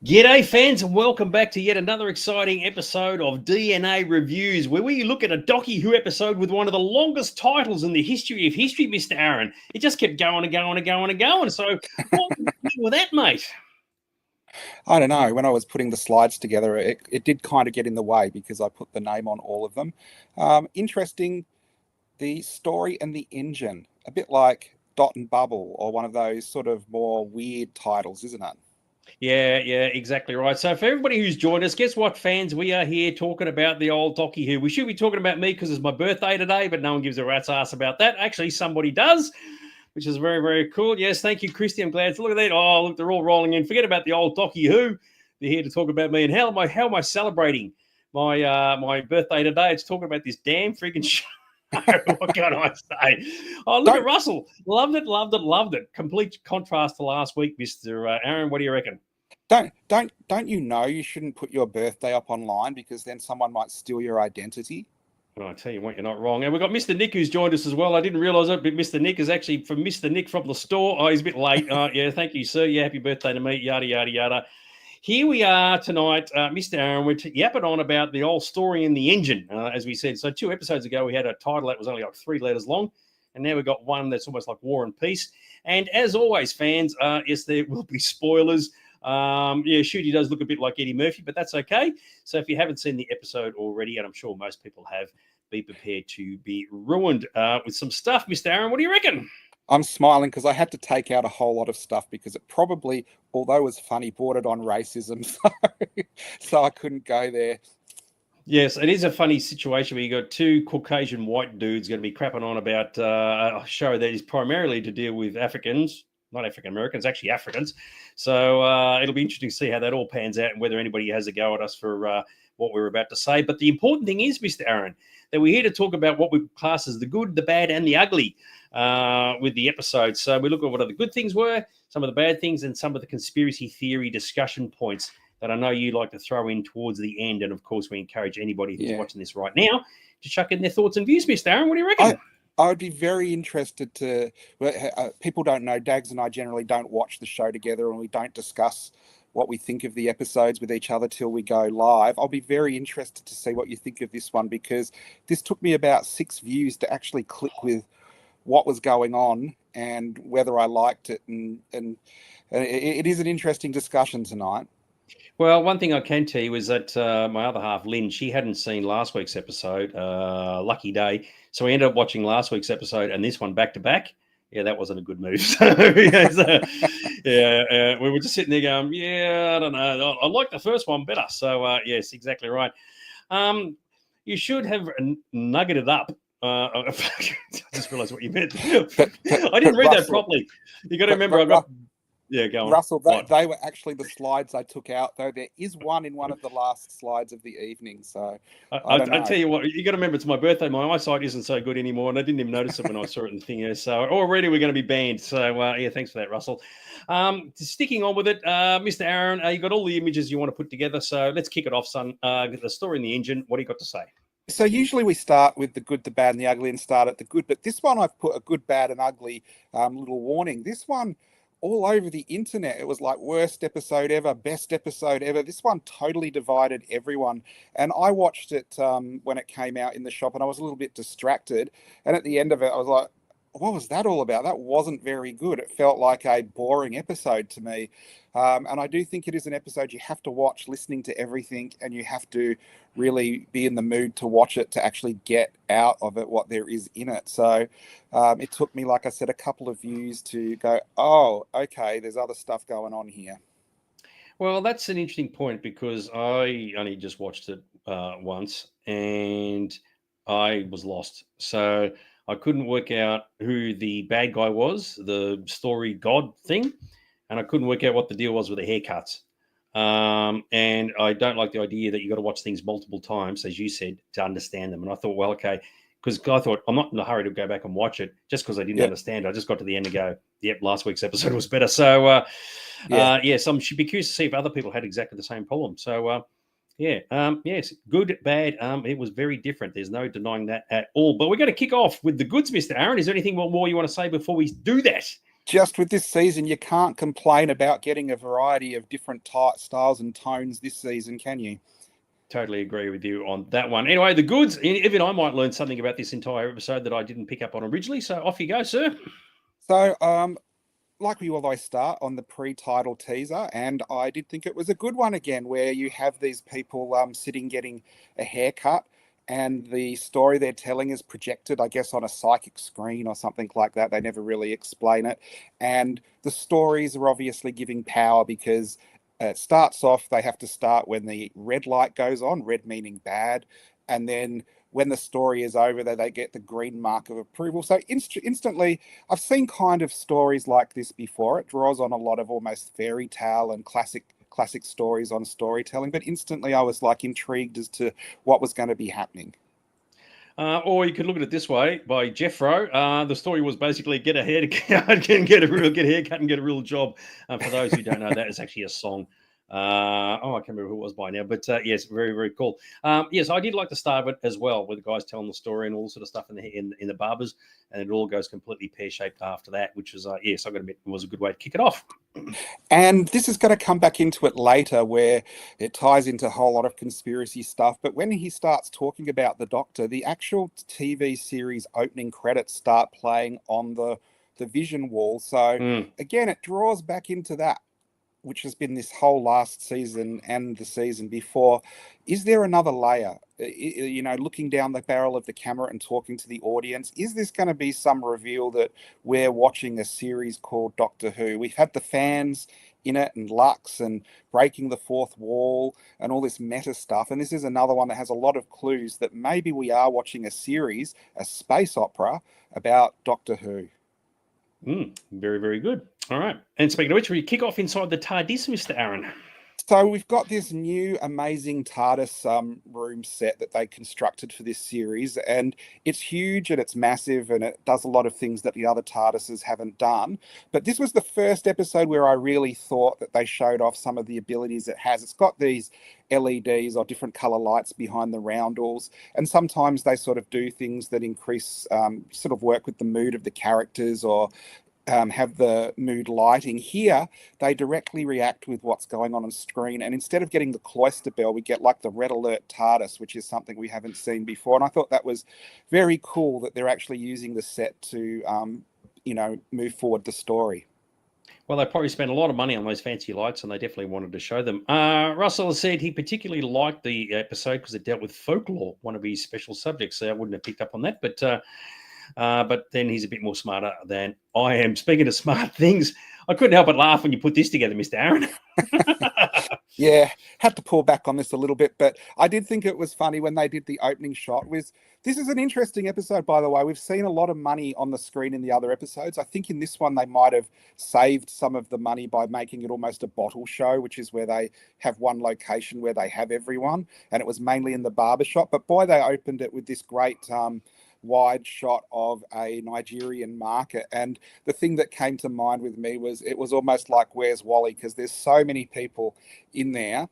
G'day fans and welcome back to yet another exciting episode of DNA Reviews, where we look at a Docky Who episode with one of the longest titles in the history of history, Mr. Aaron. It just kept going and going and going and going. So what was the deal with that, mate? I don't know. When I was putting the slides together, it did kind of get in the way because I put the name on all of them. Interesting, the story and the engine, a bit like Dot and Bubble or one of those sort of more weird titles, isn't it? Yeah, exactly right. So for everybody who's joined us, guess what, fans? We are here talking about the old Docky Who. We should be talking about me because it's my birthday today, but no one gives a rat's ass about that. Actually, somebody does, which is very, very cool. Yes, thank you, Christy. I'm glad. Look at that. Oh, look, they're all rolling in. Forget about the old Docky Who. They're here to talk about me. And how am I celebrating my birthday today? It's talking about this damn freaking show. What can I say? Oh, look at Russell. Loved it. Complete contrast to last week, Mr. Aaron. What do you reckon? Don't you know you shouldn't put your birthday up online because then someone might steal your identity? Well, I tell you what, you're not wrong. And we've got Mr. Nick who's joined us as well. I didn't realise it, but Mr. Nick is actually from Mr. Nick from the store. Oh, he's a bit late. Yeah, thank you, sir. Yeah, happy birthday to me. Yada, yada, yada. Here we are tonight, Mr. Aaron. We're yapping on about the old story in the engine, as we said. So 2 episodes ago, we had a title that was only like 3 letters long. And now we've got one that's almost like War and Peace. And as always, fans, yes, there will be spoilers. Shooty does look a bit like Eddie Murphy, but that's okay. So if you haven't seen the episode already, and I'm sure most people have, be prepared to be ruined with some stuff. Mr. Aaron, what do you reckon? I'm smiling because I had to take out a whole lot of stuff because it probably, although it was funny, bordered on racism. So I couldn't go there. Yes, it is a funny situation where you got 2 Caucasian white dudes going to be crapping on about a show that is primarily to deal with Africans, not African Americans, actually Africans. So it'll be interesting to see how that all pans out and whether anybody has a go at us for what we're about to say. But the important thing is, Mr. Aaron, that we're here to talk about what we class as the good, the bad, and the ugly with the episode. So we look at what the good things were, some of the bad things, and some of the conspiracy theory discussion points that I know you like to throw in towards the end. And, of course, we encourage anybody who's watching this right now to chuck in their thoughts and views, Mr. Aaron. What do you reckon? I would be very interested to people don't know, Dags and I generally don't watch the show together and we don't discuss what we think of the episodes with each other till we go live. I'll be very interested to see what you think of this one because this took me about 6 views to actually click with what was going on and whether I liked it. And it is an interesting discussion tonight. Well, one thing I can tell you is that my other half, Lynn, she hadn't seen last week's episode, lucky day. So we ended up watching last week's episode and this one back to back. Yeah, that wasn't a good move. So, we were just sitting there going, I don't know. I like the first one better. So, yes, exactly right. You should have nuggeted up. I just realised what you meant. I didn't read that properly. You got to remember, I've got... Yeah, go on. Russell, they were actually the slides I took out, though there is one in one of the last slides of the evening. So I tell you what, you got to remember, it's my birthday. My eyesight isn't so good anymore, and I didn't even notice it when I saw it in the thing. Yeah, so already we're going to be banned. So thanks for that, Russell. Sticking on with it, Mr. Aaron, you got all the images you want to put together. So let's kick it off, son. The story in the engine. What do you got to say? So usually we start with the good, the bad, and the ugly, and start at the good. But this one I've put a good, bad, and ugly little warning. This one, all over the internet, it was like worst episode ever, best episode ever. This one totally divided everyone. And I watched it when it came out in the shop and I was a little bit distracted. And at the end of it, I was like, what was that all about? That wasn't very good. It felt like a boring episode to me. And I do think it is an episode you have to watch, listening to everything, and you have to really be in the mood to watch it to actually get out of it what there is in it. So it took me, like I said, a couple of views to go, oh, okay, there's other stuff going on here. Well, that's an interesting point because I only just watched it once and I was lost. So I couldn't work out who the bad guy was, the story god thing, and I couldn't work out what the deal was with the haircuts. And I don't like the idea that you got to watch things multiple times, as you said, to understand them. And I thought, well, okay, because I thought I'm not in a hurry to go back and watch it just because I didn't understand. I just got to the end and go, yep, last week's episode was better. So, so I should be curious to see if other people had exactly the same problem. So, yes, good, bad. It was very different. There's no denying that at all. But we're going to kick off with the goods, Mr. Aaron. Is there anything more you want to say before we do that? just with this season, you can't complain about getting a variety of different styles and tones this season, can you? Totally agree with you on that one. Anyway, the goods. Even I might learn something about this entire episode that I didn't pick up on originally. So off you go, sir. So, like we always start on the pre-title teaser, and I did think it was a good one again, where you have these people sitting getting a haircut, and the story they're telling is projected, I guess, on a psychic screen or something like that. They never really explain it, and the stories are obviously giving power because it starts off. They have to start when the red light goes on, red meaning bad, and then when the story is over, they get the green mark of approval. So instantly I've seen kind of stories like this before. It draws on a lot of almost fairy tale and classic stories on storytelling, but instantly I was like intrigued as to what was going to be happening. Or you could look at it this way by Jeffro. The story was basically get a haircut and get a haircut and get a real job. For those who don't know, that is actually a song. I can't remember who it was by now, but yes, very very cool. Yes, I did like the start of it as well, with the guys telling the story and all sort of stuff in the barbers, and it all goes completely pear shaped after that, which is yes, I got to admit, it was a good way to kick it off. And this is going to come back into it later, where it ties into a whole lot of conspiracy stuff. But when he starts talking about the Doctor, the actual TV series opening credits start playing on the vision wall. So Mm. again, it draws back into that, which has been this whole last season and the season before. Is there another layer? Looking down the barrel of the camera and talking to the audience, is this going to be some reveal that we're watching a series called Doctor Who? We've had the fans in it and Lux and breaking the fourth wall and all this meta stuff. And this is another one that has a lot of clues that maybe we are watching a series, a space opera about Doctor Who. Very, very good. All right. And speaking of which, we kick off inside the TARDIS, Mr. Aaron. So we've got this new amazing TARDIS room set that they constructed for this series, and it's huge and it's massive and it does a lot of things that the other TARDISes haven't done. But this was the first episode where I really thought that they showed off some of the abilities it has. It's got these LEDs or different color lights behind the roundels, and sometimes they sort of do things that increase, sort of work with the mood of the characters or have the mood lighting. Here, they directly react with what's going on screen. And instead of getting the cloister bell, we get like the red alert TARDIS, which is something we haven't seen before. And I thought that was very cool that they're actually using the set to, move forward the story. Well, they probably spent a lot of money on those fancy lights, and they definitely wanted to show them. Russell said he particularly liked the episode because it dealt with folklore, one of his special subjects. So I wouldn't have picked up on that, but then he's a bit more smarter than I am. Speaking of smart things, I couldn't help but laugh when you put this together, Mr. Aaron. Yeah, had to pull back on this a little bit, but I did think it was funny when they did the opening shot. This is an interesting episode, by the way. We've seen a lot of money on the screen in the other episodes. I think in this one they might have saved some of the money by making it almost a bottle show, which is where they have one location where they have everyone, and it was mainly in the barber shop. But boy, they opened it with this great wide shot of a Nigerian market. And the thing that came to mind with me was it was almost like Where's Wally, because there's so many people in there.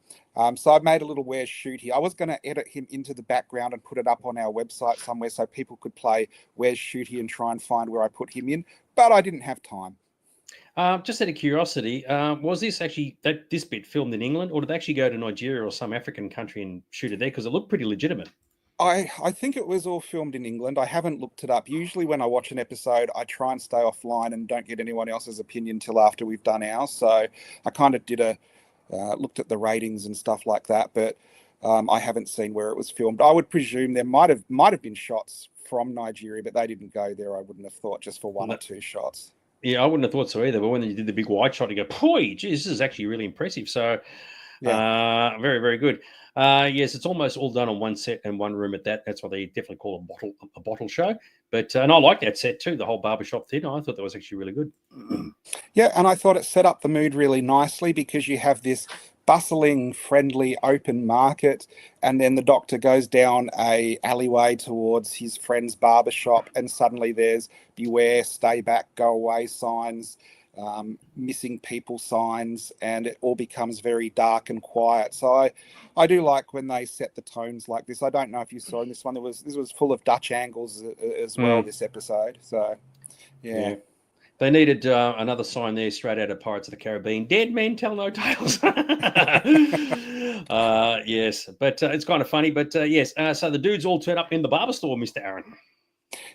So I made a little Where's Shooty. I was going to edit him into the background and put it up on our website somewhere so people could play Where's Shooty and try and find where I put him in, but I didn't have time. Just out of curiosity, was this actually this bit filmed in England, or did they actually go to Nigeria or some African country and shoot it there? Because it looked pretty legitimate. I think it was all filmed in England. I haven't looked it up. Usually, when I watch an episode, I try and stay offline and don't get anyone else's opinion till after we've done ours. So I kind of looked at the ratings and stuff like that, but I haven't seen where it was filmed. I would presume there might have been shots from Nigeria, but they didn't go there. I wouldn't have thought, just for one or two shots. Yeah, I wouldn't have thought so either. But when you did the big wide shot, you go, "Boy, geez, this is actually really impressive." So, Yeah. very, very good. Yes, it's almost all done on one set and one room at that. That's why they definitely call a bottle show. But and I like that set too, the whole barbershop thing. I thought that was actually really good. Yeah, and I thought it set up the mood really nicely because you have this bustling, friendly, open market, and then the Doctor goes down a alleyway towards his friend's barber shop, and suddenly there's beware, stay back, go away signs, missing people signs, and it all becomes very dark and quiet. So I do like when they set the tones like this. I don't know if you saw in this one, this was full of Dutch angles as well, this episode. So yeah. They needed another sign there straight out of Pirates of the Caribbean. Dead men tell no tales. Yes, but it's kind of funny. But yes, so the dudes all turn up in the barber store, Mr. Aaron.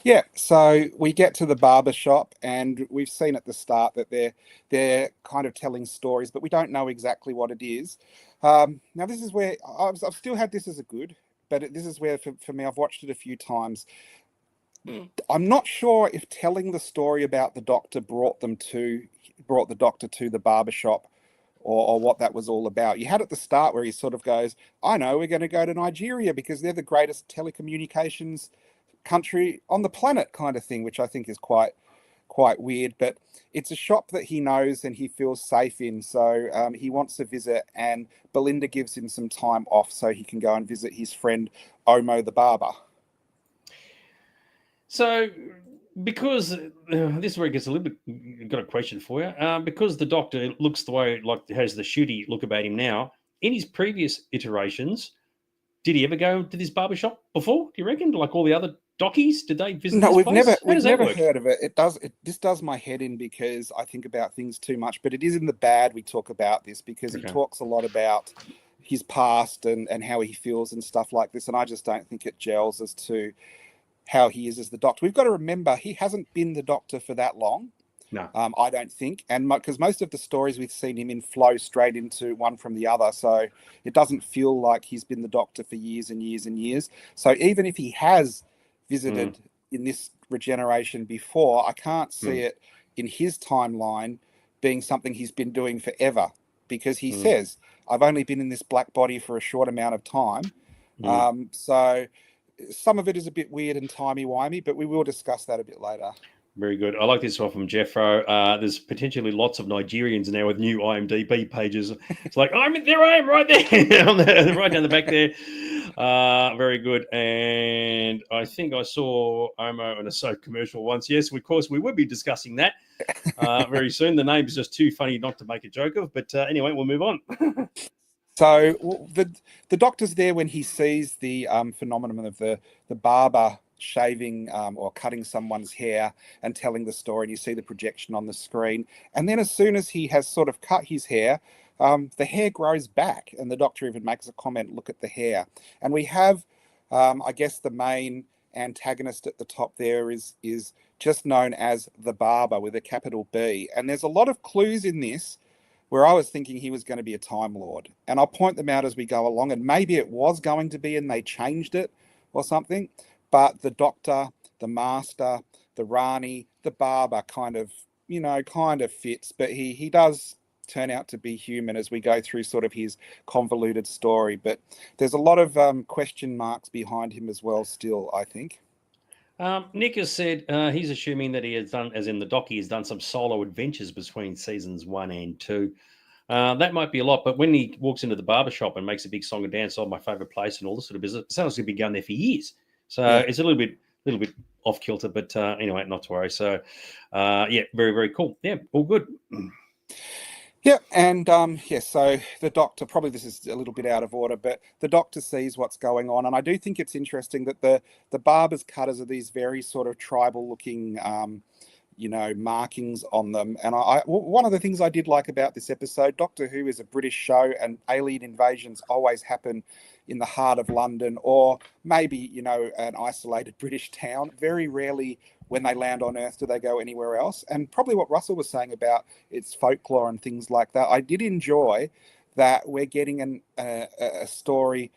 Yeah, so we get to the barber shop, and we've seen at the start that they're kind of telling stories, but we don't know exactly what it is. Now, this is where I've still had this as a good, but this is where for me, I've watched it a few times. I'm not sure if telling the story about the doctor brought the doctor to the barber shop, or what that was all about. You had at the start where he sort of goes, "I know, we're going to go to Nigeria because they're the greatest telecommunications country on the planet," kind of thing, which I think is quite weird. But it's a shop that he knows and he feels safe in, so he wants to visit, and Belinda gives him some time off so he can go and visit his friend Omo the barber. So, because this is where it gets a little bit, got a question for you. Because the doctor looks the way, like, has the shooty look about him now, in his previous iterations, did he ever go to this barbershop before? Do you reckon? Like all the other dockies, did they visit No, this we've never place? How does that work? heard of it. This does my head in because I think about things too much, but it is in the bad we talk about this because he Okay. talks a lot about his past and how he feels and stuff like this, and I just don't think it gels as to how he is as the doctor. We've got to remember he hasn't been the doctor for that long. No. I don't think, and because most of the stories we've seen him in flow straight into one from the other, so it doesn't feel like he's been the doctor for years and years and years. So even if he has visited in this regeneration before, I can't see it in his timeline being something he's been doing forever, because he says, "I've only been in this black body for a short amount of time." So some of it is a bit weird and timey-wimey, but we will discuss that a bit later. Very good. I like this one from Jeffro. There's potentially lots of Nigerians now with new IMDb pages. It's like, there I am right there, right down the back there. Very good. And I think I saw Omo in a soap commercial once. Yes, of course, we will be discussing that very soon. The name is just too funny not to make a joke of. But anyway, we'll move on. So the doctor's there when he sees the phenomenon of the barber shaving or cutting someone's hair and telling the story, and you see the projection on the screen. And then as soon as he has sort of cut his hair, the hair grows back, and the doctor even makes a comment, "Look at the hair." And we have, I guess, the main antagonist at the top there is just known as the barber with a capital B. And there's a lot of clues in this where I was thinking he was going to be a Time Lord. And I'll point them out as we go along, and maybe it was going to be and they changed it or something. But the doctor, the master, the Rani, the barber kind of fits. But he does turn out to be human as we go through sort of his convoluted story. But there's a lot of question marks behind him as well still, I think. Nick has said he's assuming that he has done, as in the doc, he has done some solo adventures between seasons 1 and 2. That might be a lot, but when he walks into the barbershop and makes a big song and dance, "Oh, my favorite place," and all this sort of business, it sounds like he's been going there for years. So it's a little bit off kilter, but anyway, not to worry. So yeah, very, very cool. Yeah, all good. Yeah, and so the doctor, probably this is a little bit out of order, but the doctor sees what's going on, and I do think it's interesting that the barber's cutters are these very sort of tribal looking markings on them. And one of the things I did like about this episode, Doctor Who is a British show, and alien invasions always happen in the heart of London, or maybe, an isolated British town. Very rarely when they land on Earth do they go anywhere else. And probably what Russell was saying about its folklore and things like that, I did enjoy that we're getting a story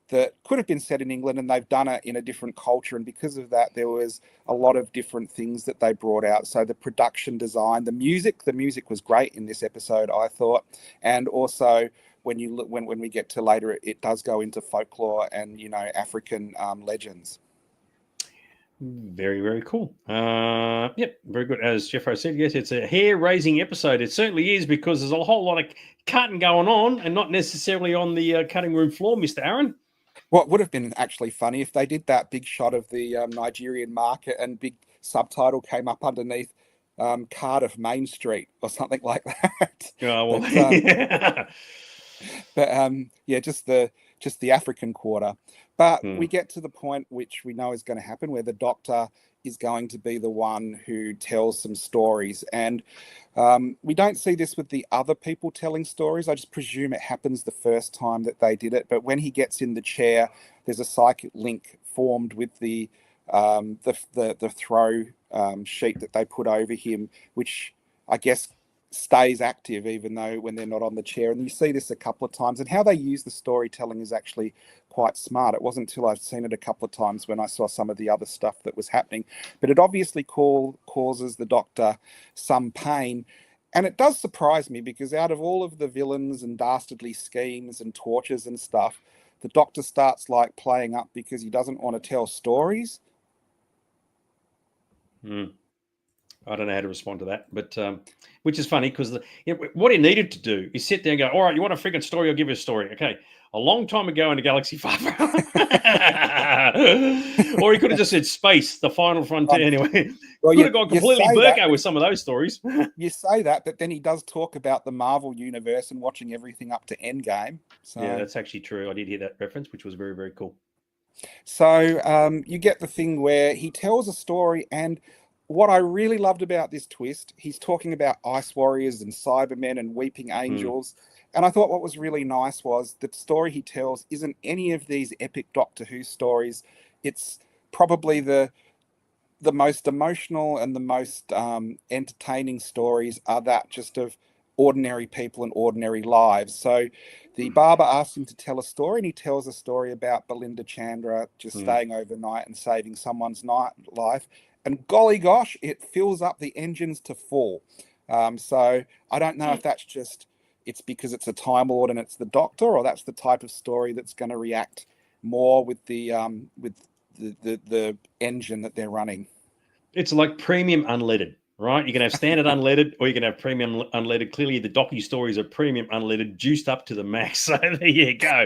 that could have been set in England, and they've done it in a different culture. And because of that, there was a lot of different things that they brought out. So the production design, the music was great in this episode, I thought. And also when you look, when we get to later, it does go into folklore and, African legends. Very, very cool. Yep, very good. As Jeffro said, yes, it's a hair-raising episode. It certainly is, because there's a whole lot of cutting going on, and not necessarily on the cutting room floor, Mr. Aaron. What would have been actually funny if they did that big shot of the Nigerian market and big subtitle came up underneath, Cardiff Main Street or something like that. Oh, well, But yeah. but yeah, just the just the African quarter. But Hmm. we get to the point which we know is going to happen, where the Doctor is going to be the one who tells some stories. And we don't see this with the other people telling stories. I just presume it happens the first time that they did it. But when he gets in the chair, there's a psychic link formed with the throw sheet that they put over him, which I guess stays active even though when they're not on the chair. And you see this a couple of times, and how they use the storytelling is actually quite smart. It wasn't until I've seen it a couple of times when I saw some of the other stuff that was happening, but it obviously causes the Doctor some pain. And it does surprise me, because out of all of the villains and dastardly schemes and tortures and stuff, the Doctor starts like playing up because he doesn't want to tell stories. Hmm. I don't know how to respond to that, but which is funny because what he needed to do is sit there and go, all right, you want a freaking story? I'll give you a story. Okay. A long time ago in a galaxy far, far or he could have just said space, the final frontier. Anyway, Well, could have gone you completely say that, Burko with some of those stories. you say that, but then he does talk about the Marvel universe and watching everything up to Endgame. Yeah, So that's actually true. I did hear that reference, which was very, very cool. So you get the thing where he tells a story, and what I really loved about this twist, he's talking about ice warriors and cybermen and weeping Hmm. angels. And I thought what was really nice was the story he tells isn't any of these epic Doctor Who stories. It's probably the most emotional and the most entertaining stories are that just of ordinary people and ordinary lives. So the barber asks him to tell a story, and he tells a story about Belinda Chandra just Hmm. staying overnight and saving someone's life. And golly gosh, it fills up the engines to full. So I don't know if that's just it's because it's a Time Lord and it's the Doctor, or that's the type of story that's going to react more with the engine that they're running. It's like premium unleaded, right? You can have standard unleaded, or you can have premium unleaded. Clearly, the Docu stories are premium unleaded, juiced up to the max. So there you go.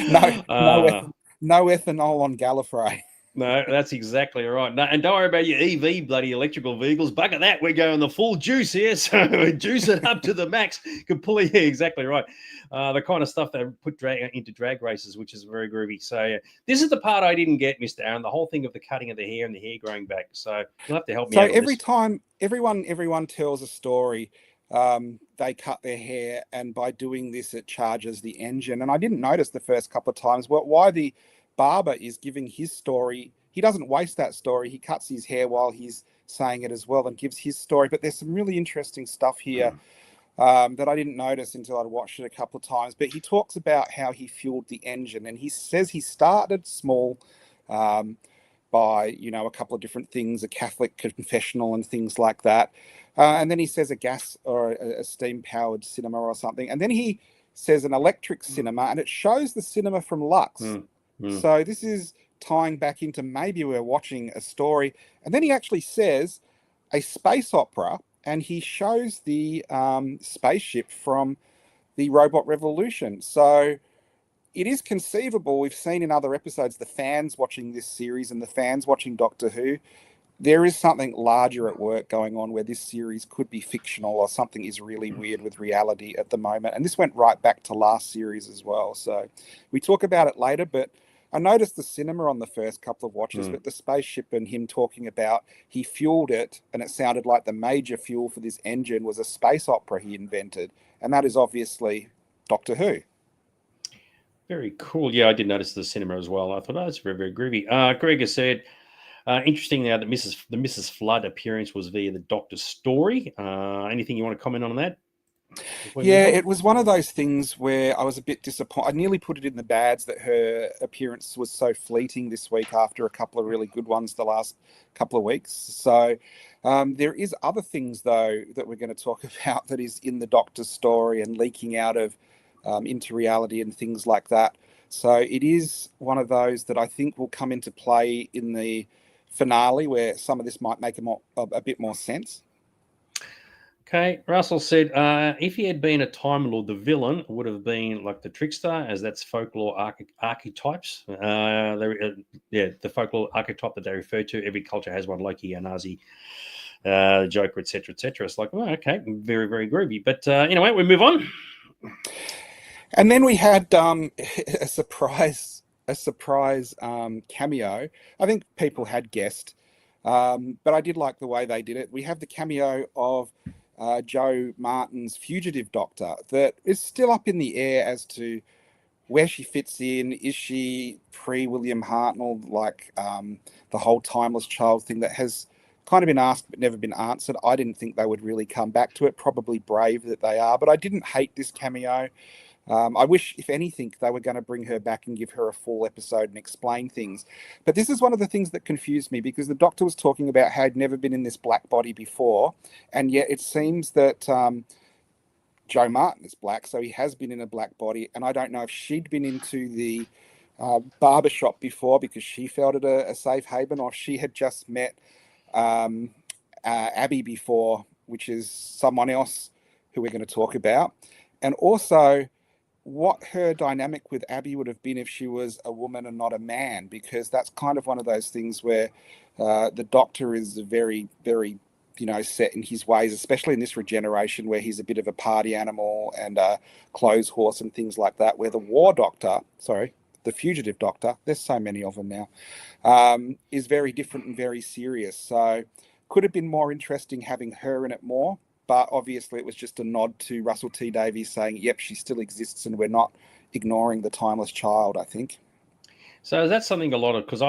no, no, Uh, no ethanol on Gallifrey. No, that's exactly right. No, and don't worry about your EV, bloody electrical vehicles. Bugger that. We're going the full juice here. So we juice it up to the max. Completely, yeah, exactly right. The kind of stuff they put into drag races, which is very groovy. So this is the part I didn't get, Mr. Aaron, the whole thing of the cutting of the hair and the hair growing back. So you'll have to help me So out on every this. time everyone tells a story, they cut their hair, and by doing this, it charges the engine. And I didn't notice the first couple of times why the barber is giving his story. He doesn't waste that story. He cuts his hair while he's saying it as well and gives his story. But there's some really interesting stuff here that I didn't notice until I'd watched it a couple of times. But he talks about how he fueled the engine, and he says he started small. Um, by a couple of different things, a Catholic confessional and things like that, and then he says a gas or a steam powered cinema or something, and then he says an electric cinema, and it shows the cinema from Lux. Mm, mm, So this is tying back into maybe we're watching a story, and then he actually says a space opera, and he shows the spaceship from the Robot Revolution. So it is conceivable, we've seen in other episodes, the fans watching this series and the fans watching Doctor Who, there is something larger at work going on where this series could be fictional, or something is really weird with reality at the moment. And this went right back to last series as well. So we talk about it later, but I noticed the cinema on the first couple of watches, mm. but the spaceship and him talking about he fueled it, and it sounded like the major fuel for this engine was a space opera he invented. And that is obviously Doctor Who. Very cool. Yeah, I did notice the cinema as well. I thought, oh, that's very, very groovy. Greg has said, interesting now that the Mrs. Flood appearance was via the Doctor's story. Anything you want to comment on that before we move Yeah, on? it was one of those things where I was a bit disappointed. I nearly put it in the bads that her appearance was so fleeting this week after a couple of really good ones the last couple of weeks. So there is other things, though, that we're going to talk about that is in the Doctor's story and leaking out of into reality and things like that. So it is one of those that I think will come into play in the finale, where some of this might make a bit more sense. Okay, Russell said, if he had been a Time Lord, the villain would have been like the trickster, as that's folklore archetypes. Yeah, the folklore archetype that they refer to. Every culture has one, Loki, Anazi, Joker, etc., etc. It's like, well, okay, very, very groovy. But anyway, we move on. And then we had a surprise cameo. I think people had guessed, but I did like the way they did it. We have the cameo of Joe Martin's fugitive doctor that is still up in the air as to where she fits in. Is she pre-William Hartnell, like the whole timeless child thing that has kind of been asked but never been answered? I didn't think they would really come back to it. Probably brave that they are, but I didn't hate this cameo. I wish, if anything, they were going to bring her back and give her a full episode and explain things. But this is one of the things that confused me, because the doctor was talking about how he'd never been in this black body before, and yet it seems that Joe Martin is black, so he has been in a black body. And I don't know if she'd been into the barber shop before because she felt it a safe haven, or if she had just met um, Abby before, which is someone else who we're going to talk about. And also, what her dynamic with Abby would have been if she was a woman and not a man, because that's kind of one of those things where the doctor is very, very, set in his ways, especially in this regeneration where he's a bit of a party animal and a clothes horse and things like that, where the fugitive doctor, there's so many of them now, is very different and very serious. So could have been more interesting having her in it more. But obviously, it was just a nod to Russell T Davies saying, yep, she still exists and we're not ignoring the timeless child, I think. So that's something because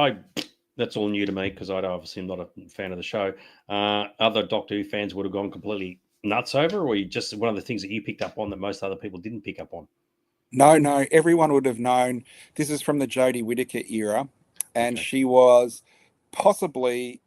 that's all new to me, because I obviously am not a fan of the show. Other Doctor Who fans would have gone completely nuts over, or you just one of the things that you picked up on that most other people didn't pick up on? No, everyone would have known. This is from the Jodie Whittaker era, and Okay. she was possibly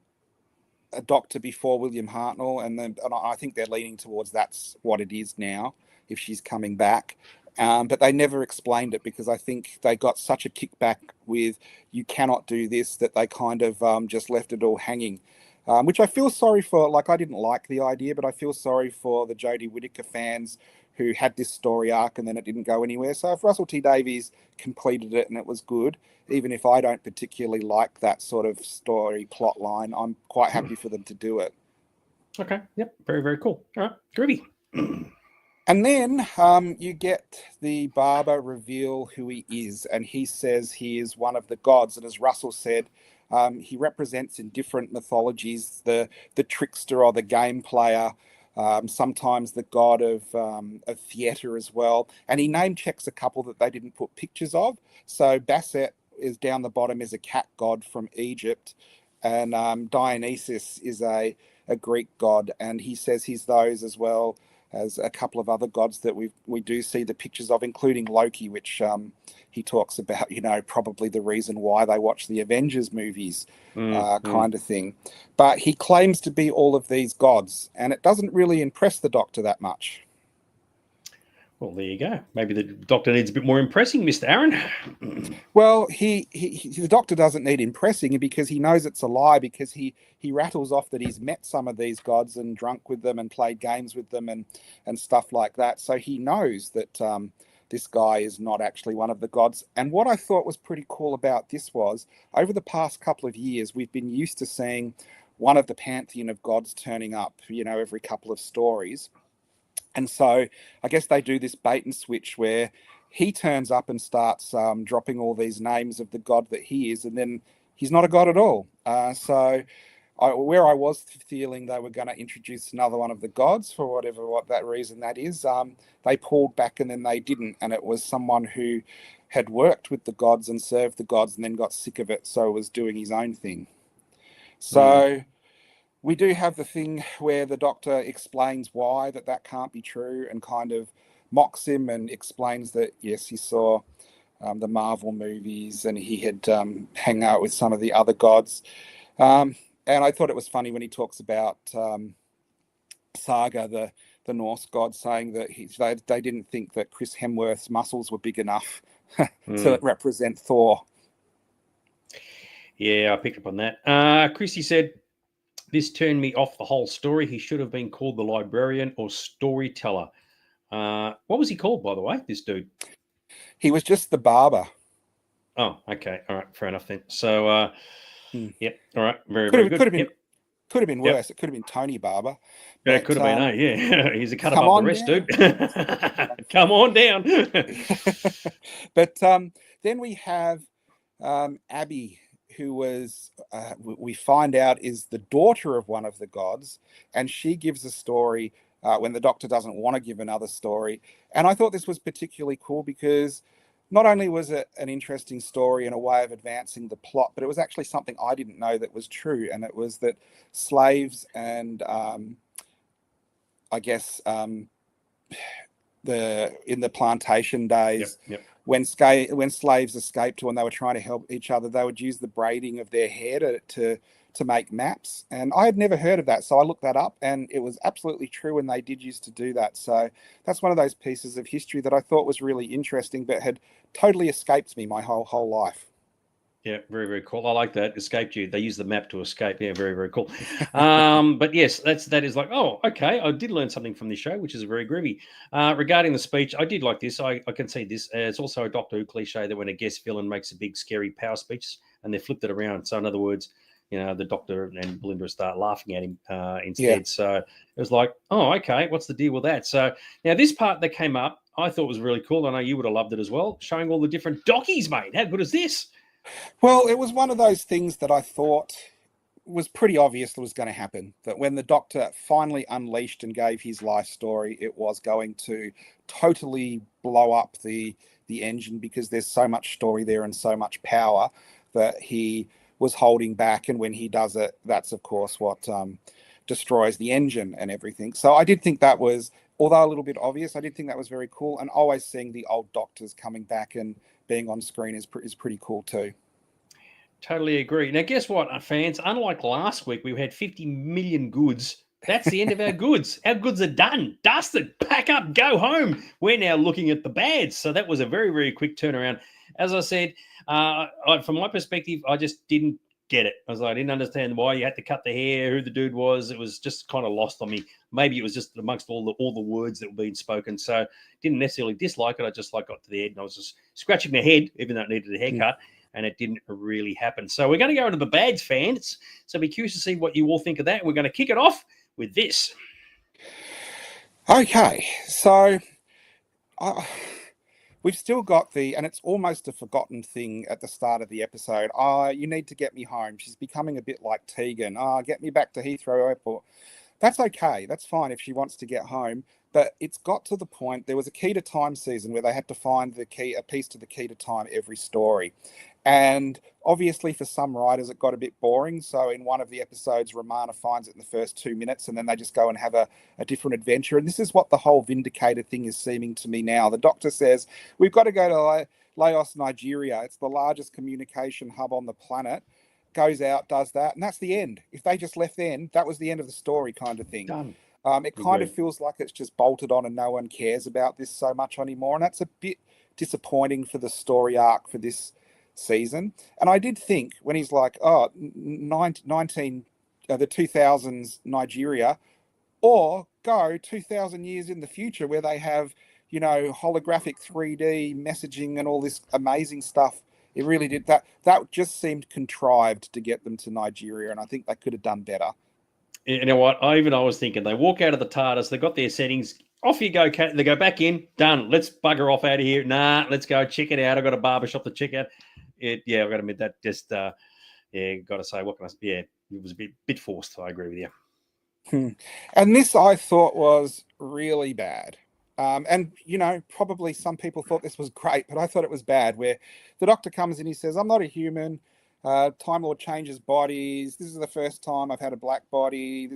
a doctor before William Hartnell, and I think they're leaning towards that's what it is now if she's coming back. But they never explained it, because I think they got such a kickback with "you cannot do this" that they kind of just left it all hanging. Which I feel sorry for. Like, I didn't like the idea, but I feel sorry for the Jodie Whittaker fans who had this story arc and then it didn't go anywhere. So if Russell T Davies completed it and it was good, even if I don't particularly like that sort of story plot line, I'm quite happy for them to do it. Okay. Yep. Very, very cool. All right. Groovy. And then you get the barber reveal who he is, and he says he is one of the gods. And as Russell said, he represents in different mythologies the trickster or the game player, sometimes the god of theatre as well. And he name checks a couple that they didn't put pictures of. So Basset is down the bottom, is a cat god from Egypt, and Dionysus is a Greek god, and he says he's those as well as a couple of other gods that we do see the pictures of, including Loki, which he talks about, probably the reason why they watch the Avengers movies, kind of thing. But he claims to be all of these gods, and it doesn't really impress the Doctor that much. Well, there you go. Maybe the Doctor needs a bit more impressing, Mr. Aaron. Well, the Doctor doesn't need impressing, because he knows it's a lie, because he rattles off that he's met some of these gods and drunk with them and played games with them and stuff like that. So he knows that this guy is not actually one of the gods. And what I thought was pretty cool about this was, over the past couple of years, we've been used to seeing one of the pantheon of gods turning up, every couple of stories. And so I guess they do this bait and switch where he turns up and starts dropping all these names of the god that he is, and then he's not a god at all. Where I was feeling they were going to introduce another one of the gods for what that reason that is, they pulled back and then they didn't, and it was someone who had worked with the gods and served the gods and then got sick of it, so was doing his own thing. So we do have the thing where the Doctor explains why that can't be true, and kind of mocks him and explains that, yes, he saw the Marvel movies and he had hung out with some of the other gods. And I thought it was funny when he talks about Saga, the Norse god, saying that they didn't think that Chris Hemsworth's muscles were big enough to represent Thor. Yeah, I picked up on that. Chrissy said, this turned me off the whole story. He should have been called the librarian or storyteller. What was he called, by the way, this dude? He was just the barber. Oh, okay. All right. Fair enough then. So, yep. All right. Very good. Could have been worse. It could have been Tony Barber. Yeah, it could have been. Yeah, he's a cut above the rest, dude. Come on down. But then we have Abby, who was, we find out, is the daughter of one of the gods, and she gives a story when the Doctor doesn't want to give another story. And I thought this was particularly cool because not only was it an interesting story and a way of advancing the plot, but it was actually something I didn't know that was true, and it was that slaves and I guess in the plantation days, Yep. when slaves escaped when they were trying to help each other, they would use the braiding of their hair to make maps. And I had never heard of that, so I looked that up, and it was absolutely true, and they did used to do that. So that's one of those pieces of history that I thought was really interesting, but had totally escaped me my whole life. Yeah, very, very cool. I like that. Escaped you. They use the map to escape. Yeah, very, very cool. But yes, that is like, oh, okay. I did learn something from this show, which is very groovy. Regarding the speech, I did like this. I can see this. It's also a Doctor Who cliche that when a guest villain makes a big scary power speech and they flipped it around. So in other words, the Doctor and Belinda start laughing at him instead. Yeah. So it was like, oh, okay, what's the deal with that? So now this part that came up, I thought was really cool. I know you would have loved it as well, showing all the different dockies, mate. How good is this? Well, it was one of those things that I thought was pretty obvious that was going to happen. That when the Doctor finally unleashed and gave his life story, it was going to totally blow up the engine, because there's so much story there and so much power that he was holding back. And when he does it, that's of course what destroys the engine and everything. So I did think that was, although a little bit obvious, I did think that was very cool. And always seeing the old Doctors coming back and being on screen is pretty cool too. Totally agree. Now, guess what, fans? Unlike last week, we had 50 million goods. That's the end of our goods. Our goods are done, dusted, pack up, go home. We're now looking at the bads. So that was a very, very quick turnaround. As I said, from my perspective, I just didn't get it. I didn't understand why you had to cut the hair, who the dude was. It was just kind of lost on me. Maybe it was just amongst all the words that were being spoken. So didn't necessarily dislike it. I just got to the head and I was just scratching my head, even though it needed a haircut. And it didn't really happen. So we're going to go into the bads, fans. So be curious to see what you all think of that. We're going to kick it off with this. Okay, so we've still got and it's almost a forgotten thing at the start of the episode. You need to get me home. She's becoming a bit like Tegan. Get me back to Heathrow Airport. That's okay. That's fine if she wants to get home. But it's got to the point, there was a Key to Time season where they had to find a piece to the Key to Time every story. And obviously for some writers, it got a bit boring. So in one of the episodes, Romana finds it in the first 2 minutes and then they just go and have a different adventure. And this is what the whole Vindicator thing is seeming to me now. The Doctor says, we've got to go to Lagos, Nigeria. It's the largest communication hub on the planet. Goes out, does that, and that's the end. If they just left then, that was the end of the story, kind of thing. Done. It kind of feels like it's just bolted on and no one cares about this so much anymore. And that's a bit disappointing for the story arc for this season. And I did think when he's like, the 2000s Nigeria, or go 2000 years in the future where they have, holographic 3D messaging and all this amazing stuff. It really did. That just seemed contrived to get them to Nigeria, and I think they could have done better. You know what? I was thinking, they walk out of the TARDIS, they got their settings, off you go, they go back in, done. Let's bugger off out of here. Nah, let's go check it out. I've got a barbershop to check out. I've got to admit that just, got to say, what can I say? Yeah, it was a bit forced. I agree with you. And this I thought was really bad. And, probably some people thought this was great, but I thought it was bad, where the Doctor comes in, he says, I'm not a human. Time Lord changes bodies. This is the first time I've had a black body.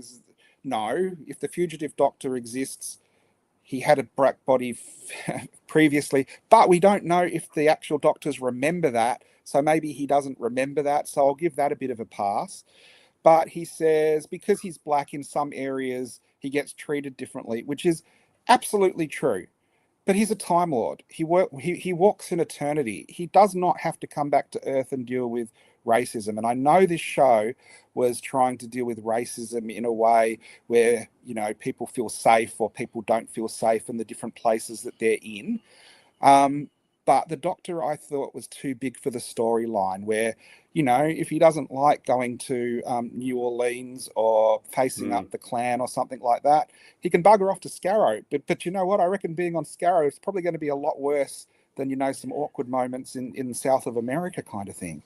No, if the fugitive Doctor exists, he had a black body previously, but we don't know if the actual Doctors remember that. So maybe he doesn't remember that. So I'll give that a bit of a pass. But he says, because he's black in some areas, he gets treated differently, which is absolutely true. But he's a Time Lord. He walks in eternity. He does not have to come back to Earth and deal with racism. And I know this show was trying to deal with racism in a way where, people feel safe or people don't feel safe in the different places that they're in. But the Doctor, I thought, was too big for the storyline, where, you know, if he doesn't like going to New Orleans or facing Mm. up the Clan or something like that, he can bugger off to Scarrow. But you know what? I reckon being on Scarrow is probably going to be a lot worse than, you know, some awkward moments in South of America kind of thing.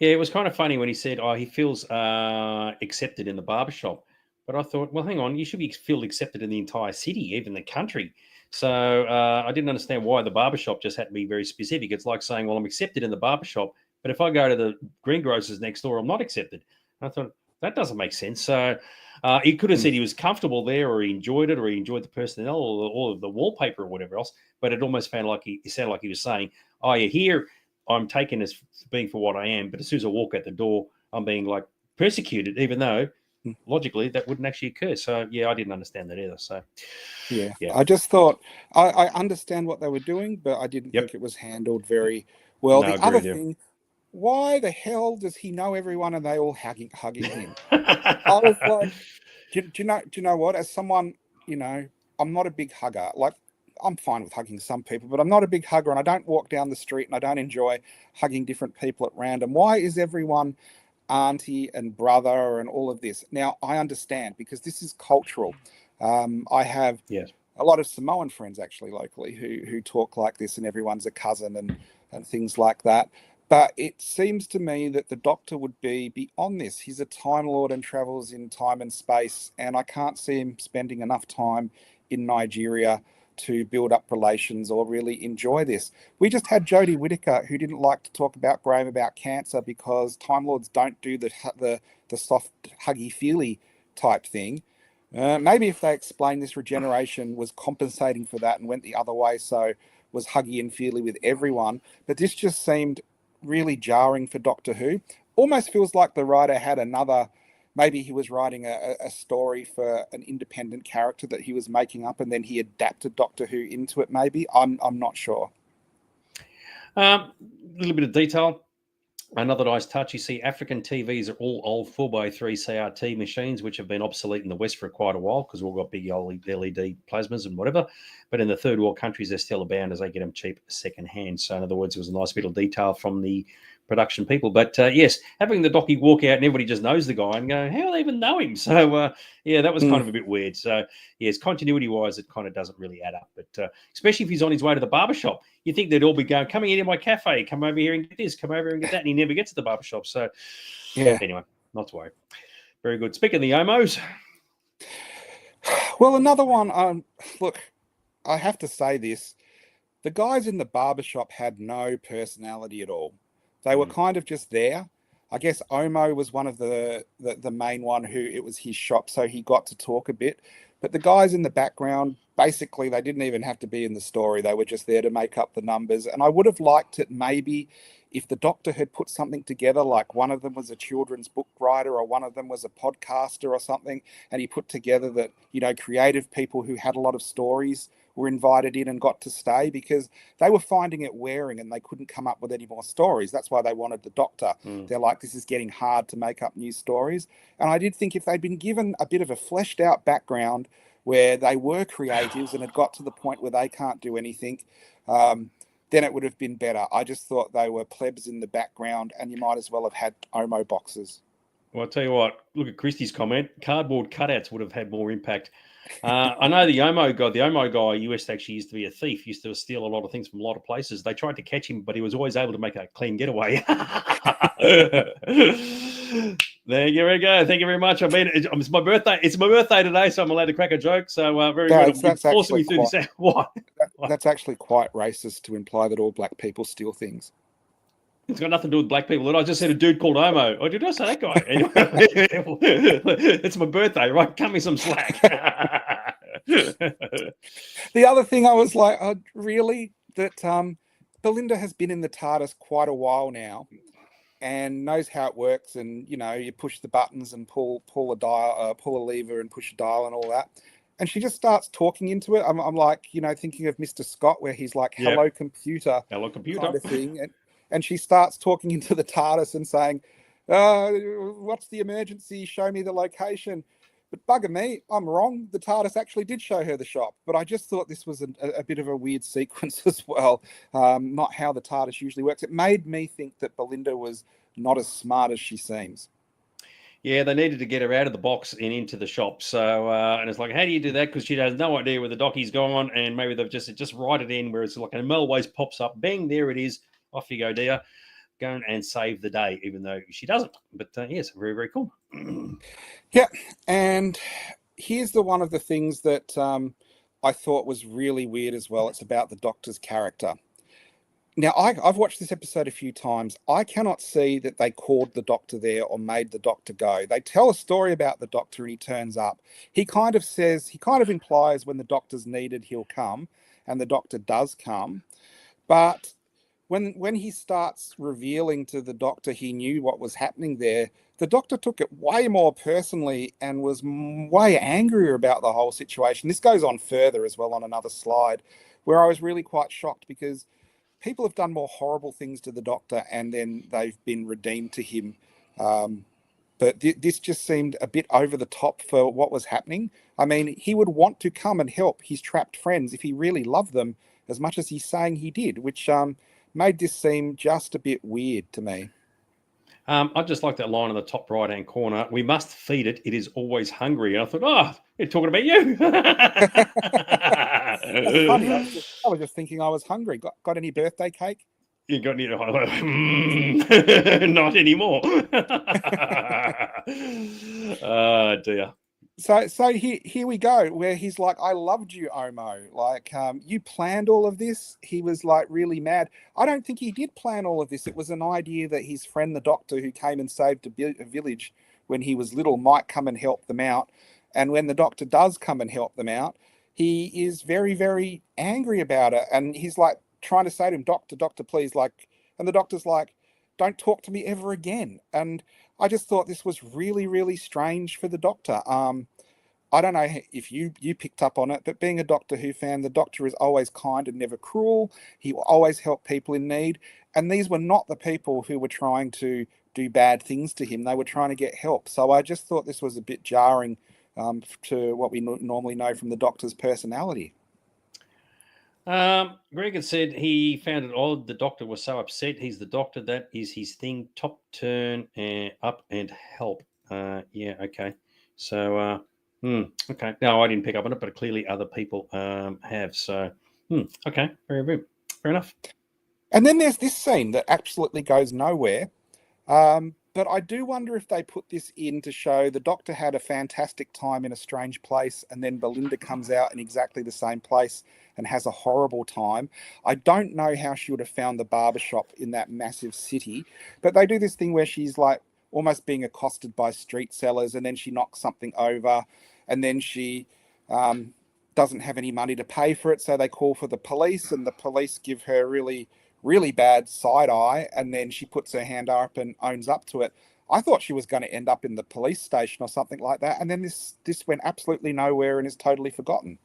Yeah, it was kind of funny when he said, "Oh, he feels accepted in the barbershop." But I thought, well, hang on, you should feel accepted in the entire city, even the country. So I didn't understand why the barbershop just had to be very specific. It's like saying, well, I'm accepted in the barbershop, but if I go to the greengrocers next door, I'm not accepted. I thought that doesn't make sense. So he could have Mm. said he was comfortable there, or he enjoyed it, or he enjoyed the personnel, or the wallpaper, or whatever else. But it almost sounded like he sounded like he was saying, "Oh, you're here. I'm taken as being for what I am, but as soon as I walk out the door, I'm being like persecuted, even though Mm. logically that wouldn't actually occur." So yeah, I didn't understand that either. So Yeah, yeah, I just thought I understand what they were doing, but I didn't yep, think it was handled very well. no, I The agree other with you. thing, why the hell does he know everyone and they all hugging him? I was like, do you know what? As someone, you know, I'm not a big hugger. Like, I'm fine with hugging some people, but I'm not a big hugger, and I don't walk down the street and I don't enjoy hugging different people at random. Why is everyone auntie and brother and all of this? Now, I understand because this is cultural. I have Yes, a lot of Samoan friends actually locally who talk like this, and everyone's a cousin and things like that. But it seems to me that the Doctor would be beyond this. He's a Time Lord and travels in time and space, and I can't see him spending enough time in Nigeria to build up relations or really enjoy this. We just had Jodie Whittaker, who didn't like to talk about Graham about cancer because Time Lords don't do the soft huggy feely type thing. Maybe if they explained this regeneration was compensating for that and went the other way, so was huggy and feely with everyone. But this just seemed really jarring for Doctor Who. Almost feels like the writer had another. Maybe he was writing a story for an independent character that he was making up, and then he adapted Doctor Who into it. Maybe I'm not sure. a little bit of detail. Another nice touch, you see African TVs are all old 4x3 CRT machines, which have been obsolete in the West for quite a while because we've all got big old LED plasmas and whatever. But in the third world countries, they're still abound as they get them cheap secondhand. So in other words, it was a nice bit of detail from the production people. But yes, having the docky walk out and everybody just knows the guy and go, how do they even know him? So yeah, that was kind Mm. of a bit weird. So yes, continuity-wise, it kind of doesn't really add up. But especially if he's on his way to the barbershop, you think they'd all be going, coming into my cafe, come over here and get this, come over here and get that. And he never gets to the barbershop. So Yeah. anyway, not to worry. Very good. Speaking of the Omos, Well, another one. Look, I have to say this. The guys in the barbershop had no personality at all. They were kind of just there. I guess Omo was one of the main one who it was his shop, so he got to talk a bit. But the guys in the background, basically, they didn't even have to be in the story. They were just there to make up the numbers. And I would have liked it maybe if the Doctor had put something together, like one of them was a children's book writer or one of them was a podcaster or something, and he put together that, you know, creative people who had a lot of stories were invited in and got to stay because they were finding it wearing and they couldn't come up with any more stories. That's why they wanted the Doctor. They're like, this is getting hard to make up new stories. And I did think if they'd been given a bit of a fleshed out background where they were creatives and had got to the point where they can't do anything, then it would have been better. I just thought they were plebs in the background and you might as well have had Omo boxes. well, I'll tell you what, look at Christie's comment. Cardboard cutouts would have had more impact. I know the Omo guy used to be a thief, used to steal a lot of things from a lot of places. They tried to catch him, but he was always able to make a clean getaway. There you go. Thank you very much. It's my birthday. It's my birthday today, so I'm allowed to crack a joke. So very good. You're That's forcing actually me through this. What? that's actually quite racist to imply that all black people steal things. It's got nothing to do with black people. I just said a dude called Omo. Oh, did I say that guy? Anyway, it's my birthday, right? Cut me some slack. The other thing I was like, oh, really? That Belinda has been in the TARDIS quite a while now and knows how it works. And you know, you push the buttons and pull a dial, pull a lever and push a dial and all that. And she just starts talking into it. I'm like, you know, thinking of Mr. Scott, where he's like, Yep. "Hello, computer," Hello, computer. kind of thing. And she starts talking into the TARDIS and saying, "What's the emergency? Show me the location." But bugger me, I'm wrong. The TARDIS actually did show her the shop, but I just thought this was a bit of a weird sequence as well. Not how the TARDIS usually works. It made me think that Belinda was not as smart as she seems. Yeah, they needed to get her out of the box and into the shop. So, and it's like, how do you do that? Because she has no idea where the dockie's gone, and maybe they've just write it in where it's like an always pops up, bang, there it is. Off you go, dear. Go and save the day, even though she doesn't. But yes, very, very cool. Yeah, and here's one of the things that I thought was really weird as well. It's about the Doctor's character. Now, I've watched this episode a few times. I cannot see that they called the Doctor there or made the Doctor go. They tell a story about the Doctor and he turns up. He kind of implies when the Doctor's needed, he'll come, and the Doctor does come. But when he starts revealing to the Doctor he knew what was happening there, the Doctor took it way more personally and was way angrier about the whole situation. This goes on further as well on another slide, where I was really quite shocked because people have done more horrible things to the Doctor and then they've been redeemed to him. But this just seemed a bit over the top for what was happening. I mean, he would want to come and help his trapped friends if he really loved them as much as he's saying he did, which made this seem just a bit weird to me. I just like that line in the top right hand corner. We must feed it. It is always hungry. And I thought, oh, they're talking about you. That's funny. I was just thinking I was hungry. Got any birthday cake? You got any? Not anymore. Oh dear. So here we go, where he's like, I loved you, Omo. Like, you planned all of this. He was like really mad. I don't think he did plan all of this. It was an idea that his friend, the Doctor, who came and saved a village when he was little, might come and help them out. And when the Doctor does come and help them out, he is very, very angry about it. And he's like trying to say to him, Doctor, please, like, and the Doctor's like, don't talk to me ever again. And I just thought this was really, really strange for the Doctor. I don't know if you picked up on it, but being a Doctor Who fan, the Doctor is always kind and never cruel. He will always help people in need. And these were not the people who were trying to do bad things to him. They were trying to get help. So I just thought this was a bit jarring to what we normally know from the Doctor's personality. Greg had said he found it odd the Doctor was so upset. He's the Doctor. That is his thing. Top turn up and help. Yeah, okay. So, okay. No, I didn't pick up on it, but clearly other people have. So, okay. Very, very fair enough. And then there's this scene that absolutely goes nowhere. But I do wonder if they put this in to show the Doctor had a fantastic time in a strange place, and then Belinda comes out in exactly the same place and has a horrible time. I don't know how she would have found the barbershop in that massive city, but they do this thing where she's like almost being accosted by street sellers, and then she knocks something over, and then she doesn't have any money to pay for it, so they call for the police, and the police give her really bad side eye, and then she puts her hand up and owns up to it. I thought she was going to end up in the police station or something like that, and then this went absolutely nowhere and is totally forgotten.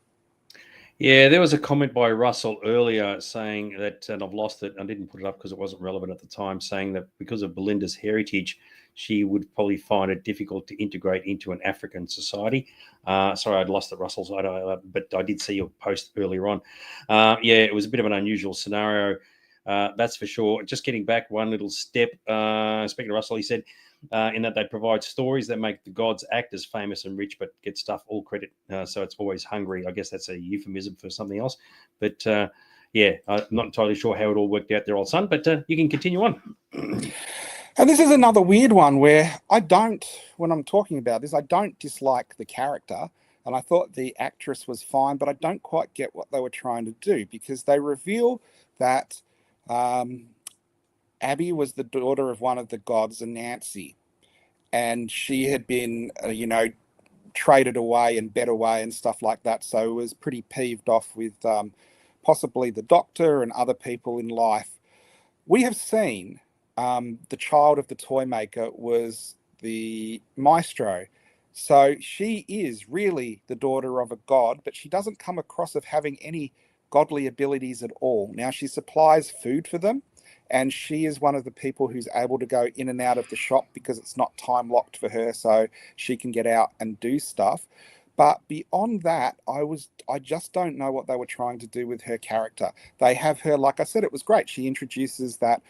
Yeah, there was a comment by Russell earlier saying that, and I've lost it. I didn't put it up because it wasn't relevant at the time, saying that because of Belinda's heritage, she would probably find it difficult to integrate into an African society. Sorry, I'd lost the Russell's, but I did see your post earlier on. Yeah, it was a bit of an unusual scenario. That's for sure. Just getting back one little step. Speaking to Russell, he said in that they provide stories that make the gods act as famous and rich, but get stuff all credit. So it's always hungry. I guess that's a euphemism for something else. But yeah, I'm not entirely sure how it all worked out there, old son. But you can continue on. And this is another weird one where when I'm talking about this, I don't dislike the character. And I thought the actress was fine, but I don't quite get what they were trying to do, because they reveal that Abby was the daughter of one of the gods, Nancy, and she had been, traded away and bet away and stuff like that. So was pretty peeved off with possibly the Doctor and other people in life. We have seen the child of the toy maker was the maestro. So she is really the daughter of a god, but she doesn't come across of having any godly abilities at all. Now, she supplies food for them, and she is one of the people who's able to go in and out of the shop because it's not time locked for her, so she can get out and do stuff. But beyond that, I just don't know what they were trying to do with her character. They have her, like I said, it was great. She introduces that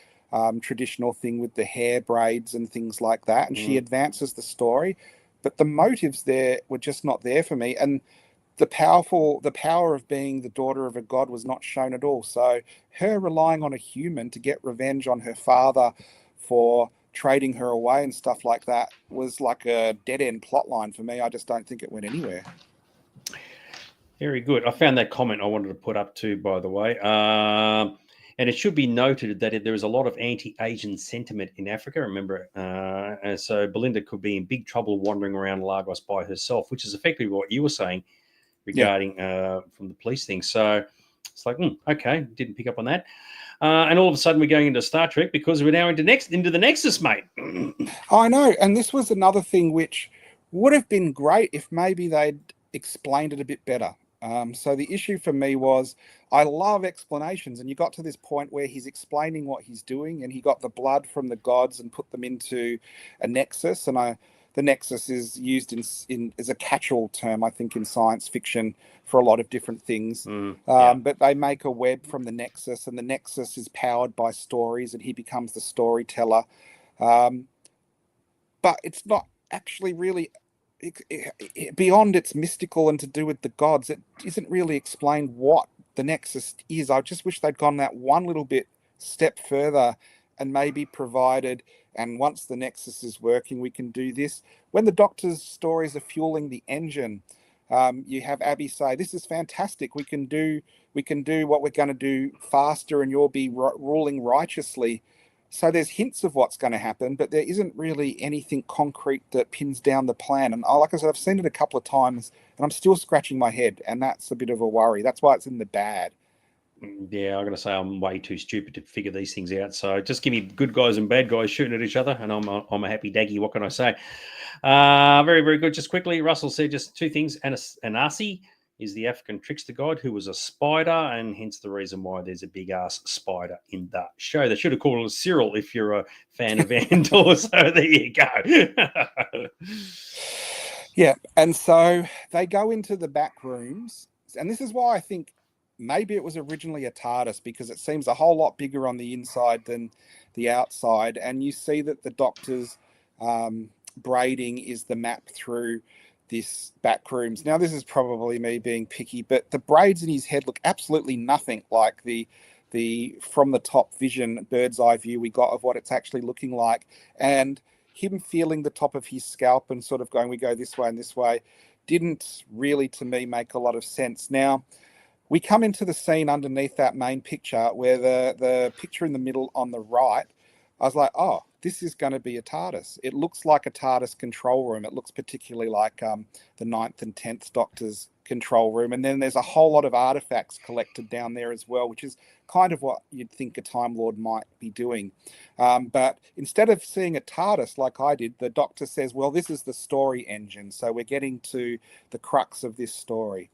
traditional thing with the hair braids and things like that. And she Mm. advances the story, but the motives there were just not there for me. And the power of being the daughter of a god was not shown at all. So her relying on a human to get revenge on her father for trading her away and stuff like that was like a dead end plot line for me. I just don't think it went anywhere. Very good. I found that comment I wanted to put up too, by the way. And it should be noted that there is a lot of anti-Asian sentiment in Africa. Remember, and so Belinda could be in big trouble wandering around Lagos by herself, which is effectively what you were saying Yeah. regarding from the police thing. So it's like, okay, didn't pick up on that. And all of a sudden, we're going into Star Trek because we're now into the Nexus, mate. I know, and this was another thing which would have been great if maybe they'd explained it a bit better. So the issue for me was I love explanations, and you got to this point where he's explaining what he's doing, and he got the blood from the gods and put them into a nexus, and the nexus is used in as a catch-all term, I think, in science fiction for a lot of different things. Yeah. But they make a web from the nexus, and the nexus is powered by stories, and he becomes the storyteller. But it's not actually really beyond its mystical and to do with the gods. It isn't really explained what the Nexus is. I just wish they'd gone that one little bit step further and maybe provided, and once the Nexus is working, we can do this. When the Doctor's stories are fueling the engine, you have Abby say, "This is fantastic. We can do what we're going to do faster, and you'll be ruling righteously." So there's hints of what's going to happen, but there isn't really anything concrete that pins down the plan. And like I said, I've seen it a couple of times, and I'm still scratching my head, and that's a bit of a worry. That's why it's in the bad. Yeah, I'm going to say I'm way too stupid to figure these things out. So just give me good guys and bad guys shooting at each other, and I'm a happy daggy. What can I say? Very, very good. Just quickly, Russell said just two things. Anasi is the African trickster god who was a spider, and hence the reason why there's a big ass spider in that show. They should have called it Cyril if you're a fan of Andor. So there you go. Yeah, and so they go into the back rooms, and this is why I think maybe it was originally a TARDIS, because it seems a whole lot bigger on the inside than the outside, and you see that the Doctor's braiding is the map through this back rooms. Now, this is probably me being picky, but the braids in his head look absolutely nothing like the from the top vision, bird's eye view we got of what it's actually looking like. And him feeling the top of his scalp and sort of going, we go this way and this way, didn't really, to me, make a lot of sense. Now, we come into the scene underneath that main picture where the picture in the middle on the right, I was like, oh, this is going to be a TARDIS. It looks like a TARDIS control room. It looks particularly like the 9th and 10th Doctor's control room. And then there's a whole lot of artifacts collected down there as well, which is kind of what you'd think a Time Lord might be doing. But instead of seeing a TARDIS like I did, the Doctor says, well, this is the story engine. So we're getting to the crux of this story.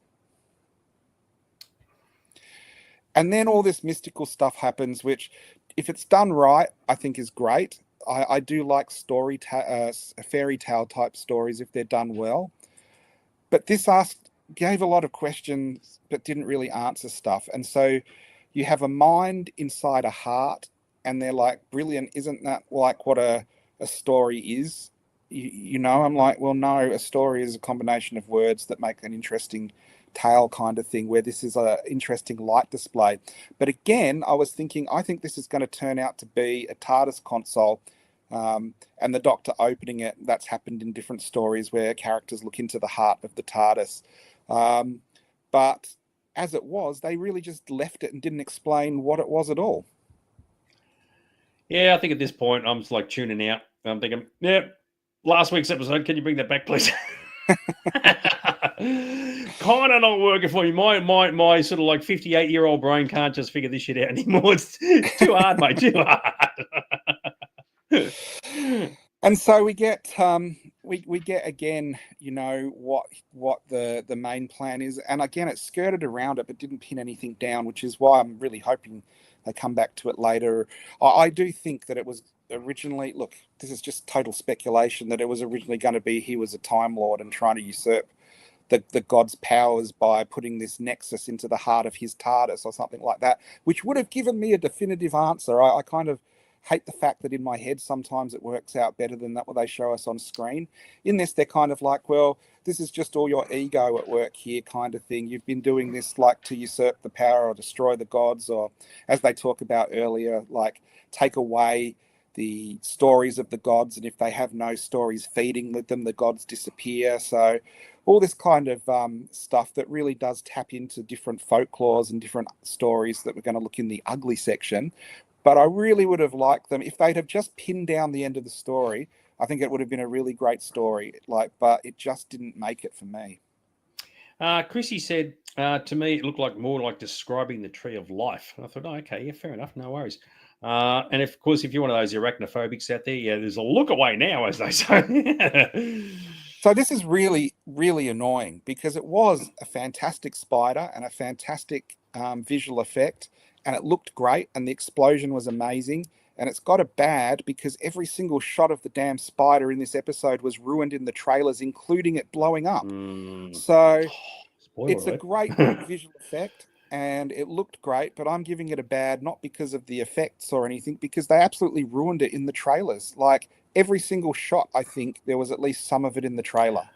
And then all this mystical stuff happens, which, if it's done right, I think is great. I do like fairy tale type stories if they're done well. But this gave a lot of questions, but didn't really answer stuff. And so you have a mind inside a heart, and they're like, brilliant. Isn't that like what a story is? You know, I'm like, well, no, a story is a combination of words that make an interesting tale kind of thing, where this is an interesting light display. But again, I was thinking, I think this is going to turn out to be a TARDIS console, and the Doctor opening it. That's happened in different stories where characters look into the heart of the TARDIS. But as it was, they really just left it and didn't explain what it was at all. Yeah, I think at this point I'm just like tuning out. I'm thinking, yeah, last week's episode, can you bring that back, please? Kind of not working for me. My sort of like 58-year-old brain can't just figure this shit out anymore. It's too hard, mate. Too hard. And so we get again, you know, what the main plan is, and again it skirted around it but didn't pin anything down, which is why I'm really hoping they come back to it later. I do think that it was originally, look, this is just total speculation, that it was originally going to be he was a Time Lord and trying to usurp the god's powers by putting this nexus into the heart of his TARDIS or something like that, which would have given me a definitive answer. I kind of hate the fact that in my head sometimes it works out better than that what they show us on screen. In this, they're kind of like, well, this is just all your ego at work here, kind of thing. You've been doing this like to usurp the power or destroy the gods, or as they talk about earlier, like take away the stories of the gods, and if they have no stories feeding with them, the gods disappear. So all this kind of stuff that really does tap into different folklores and different stories that we're going to look in the ugly section. But I really would have liked them if they'd have just pinned down the end of the story. I think it would have been a really great story, but it just didn't make it for me. Chrissy said, to me, it looked like more like describing the tree of life. And I thought, oh, okay, yeah, fair enough, no worries. And of course, if you're one of those arachnophobics out there, yeah, there's a look away now, as they say. So this is really, really annoying because it was a fantastic spider and a fantastic visual effect, and it looked great, and the explosion was amazing. And it's got a bad because every single shot of the damn spider in this episode was ruined in the trailers, including it blowing up. So it's a great visual effect and it looked great, but I'm giving it a bad, not because of the effects or anything, because they absolutely ruined it in the trailers. Like every single shot, I think there was at least some of it in the trailer.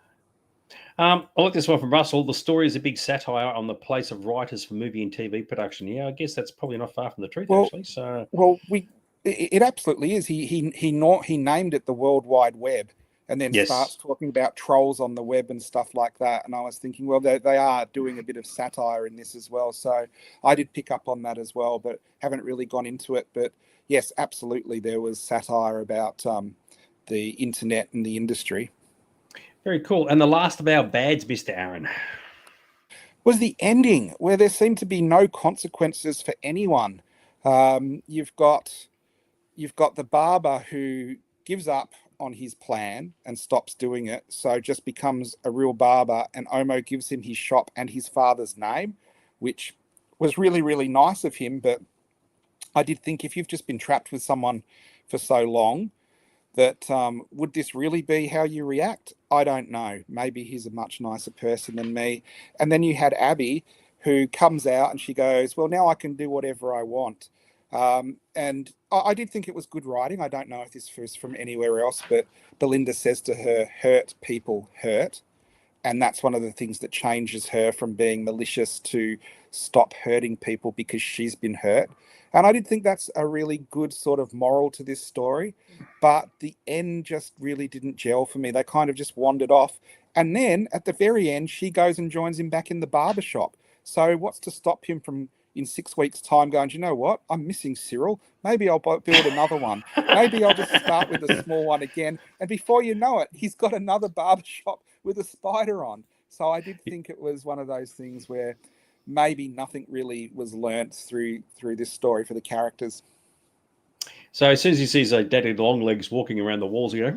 I like this one from Russell. The story is a big satire on the place of writers for movie and TV production. Yeah, I guess that's probably not far from the truth, actually. So, it absolutely is. He named it the World Wide Web, and then starts talking about trolls on the web and stuff like that. And I was thinking, well, they are doing a bit of satire in this as well. So I did pick up on that as well, but haven't really gone into it. But yes, absolutely, there was satire about the internet and the industry. Very cool. And the last of our bads, Mr. Aaron, was the ending, where there seemed to be no consequences for anyone. You've got the barber who gives up on his plan and stops doing it, so just becomes a real barber, and Omo gives him his shop and his father's name, which was really, really nice of him. But I did think, if you've just been trapped with someone for so long, that would this really be how you react? I don't know. Maybe he's a much nicer person than me. And then you had Abby, who comes out and she goes, well, now I can do whatever I want. And I did think it was good writing. I don't know if this was from anywhere else, but Belinda says to her, hurt people hurt. And that's one of the things that changes her from being malicious to stop hurting people because she's been hurt. And I did think that's a really good sort of moral to this story. But the end just really didn't gel for me. They kind of just wandered off. And then at the very end, she goes and joins him back in the barber shop. So what's to stop him from, in 6 weeks' time, going, do you know what? I'm missing Cyril. Maybe I'll build another one. Maybe I'll just start with a small one again. And before you know it, he's got another barber shop with a spider on. So I did think it was one of those things where maybe nothing really was learnt through this story for the characters. So as soon as he sees a daddy long legs walking around the walls, he goes,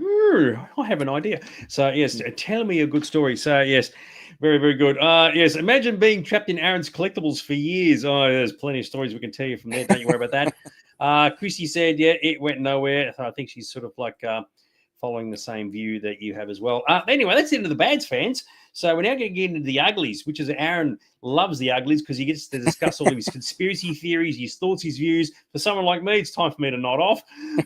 I have an idea. So yes, tell me a good story. So yes, very, very good. Yes, imagine being trapped in Aaron's collectibles for years. Oh, there's plenty of stories we can tell you from there. Don't you worry about that. Chrissy said, yeah, it went nowhere. I think she's sort of like following the same view that you have as well. Anyway, that's the end of the bads, fans. So we're now going to get into the uglies, which is Aaron loves the uglies because he gets to discuss all of his conspiracy theories, his thoughts, his views. For someone like me, it's time for me to nod off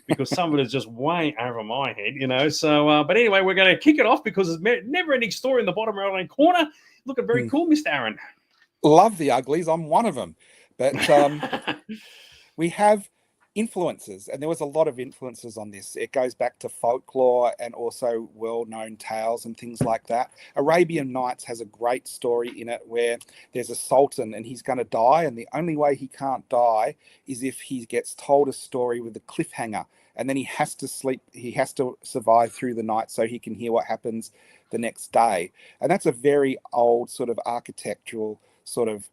because some of it is just way over my head, you know. So, but anyway, we're going to kick it off because there's never-ending story in the bottom right-hand corner. Looking very cool, Mr. Aaron. Love the uglies. I'm one of them. But we have influences, and there was a lot of influences on this. It goes back to folklore and also well-known tales and things like that. Arabian Nights has a great story in it where there's a sultan and he's going to die, and the only way he can't die is if he gets told a story with a cliffhanger, and then he has to sleep, he has to survive through the night so he can hear what happens the next day. And that's a very old sort of architectural sort of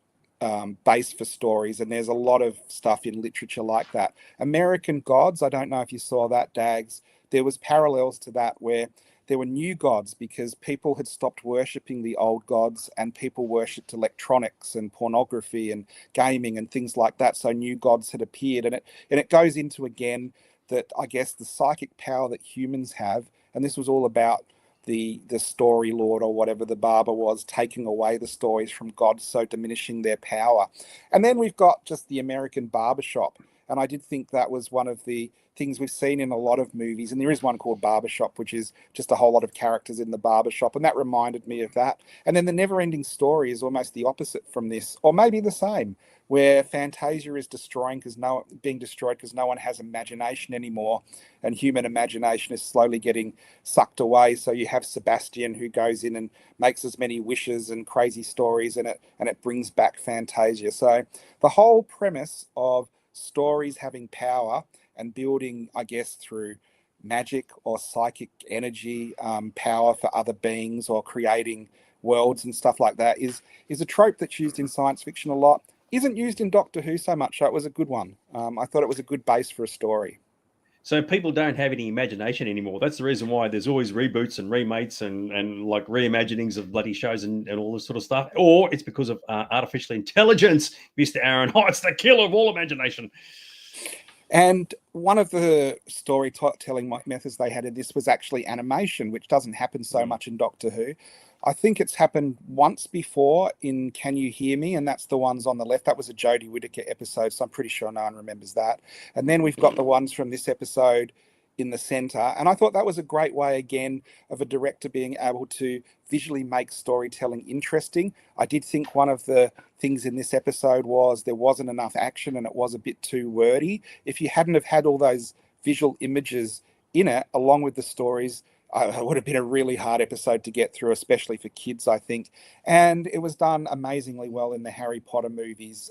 base for stories, and there's a lot of stuff in literature like that. American Gods, I don't know if you saw that, Dags. There was parallels to that where there were new gods because people had stopped worshipping the old gods and people worshipped electronics and pornography and gaming and things like that. So new gods had appeared, and it goes into again that I guess the psychic power that humans have, and this was all about the story lord or whatever the barber was taking away the stories from God, so diminishing their power. And then we've got just the American barbershop, And I did think that was one of the things we've seen in a lot of movies. And there is one called Barbershop, which is just a whole lot of characters in the barbershop. And that reminded me of that. And then the never ending story is almost the opposite from this, or maybe the same, where Fantasia is being destroyed because no one has imagination anymore. And human imagination is slowly getting sucked away. So you have Sebastian, who goes in and makes as many wishes and crazy stories, and it brings back Fantasia. So the whole premise of stories having power and building, I guess, through magic or psychic energy, power for other beings, or creating worlds and stuff like that is a trope that's used in science fiction a lot. Isn't used in Doctor Who so much, so it was a good one. I thought it was a good base for a story. So people don't have any imagination anymore. That's the reason why there's always reboots and remakes and like reimaginings of bloody shows and all this sort of stuff. Or it's because of artificial intelligence, Mr. Aaron. Oh, it's the killer of all imagination. And one of the storytelling methods they had in this was actually animation, which doesn't happen so much in Doctor Who. I think it's happened once before in Can You Hear Me? And that's the ones on the left. That was a Jodie Whittaker episode, so I'm pretty sure no one remembers that. And then we've got the ones from this episode in the center. And I thought that was a great way, again, of a director being able to visually make storytelling interesting. I did think one of the things in this episode was there wasn't enough action and it was a bit too wordy. If you hadn't have had all those visual images in it, along with the stories, it would have been a really hard episode to get through, especially for kids, I think. And it was done amazingly well in the Harry Potter movies.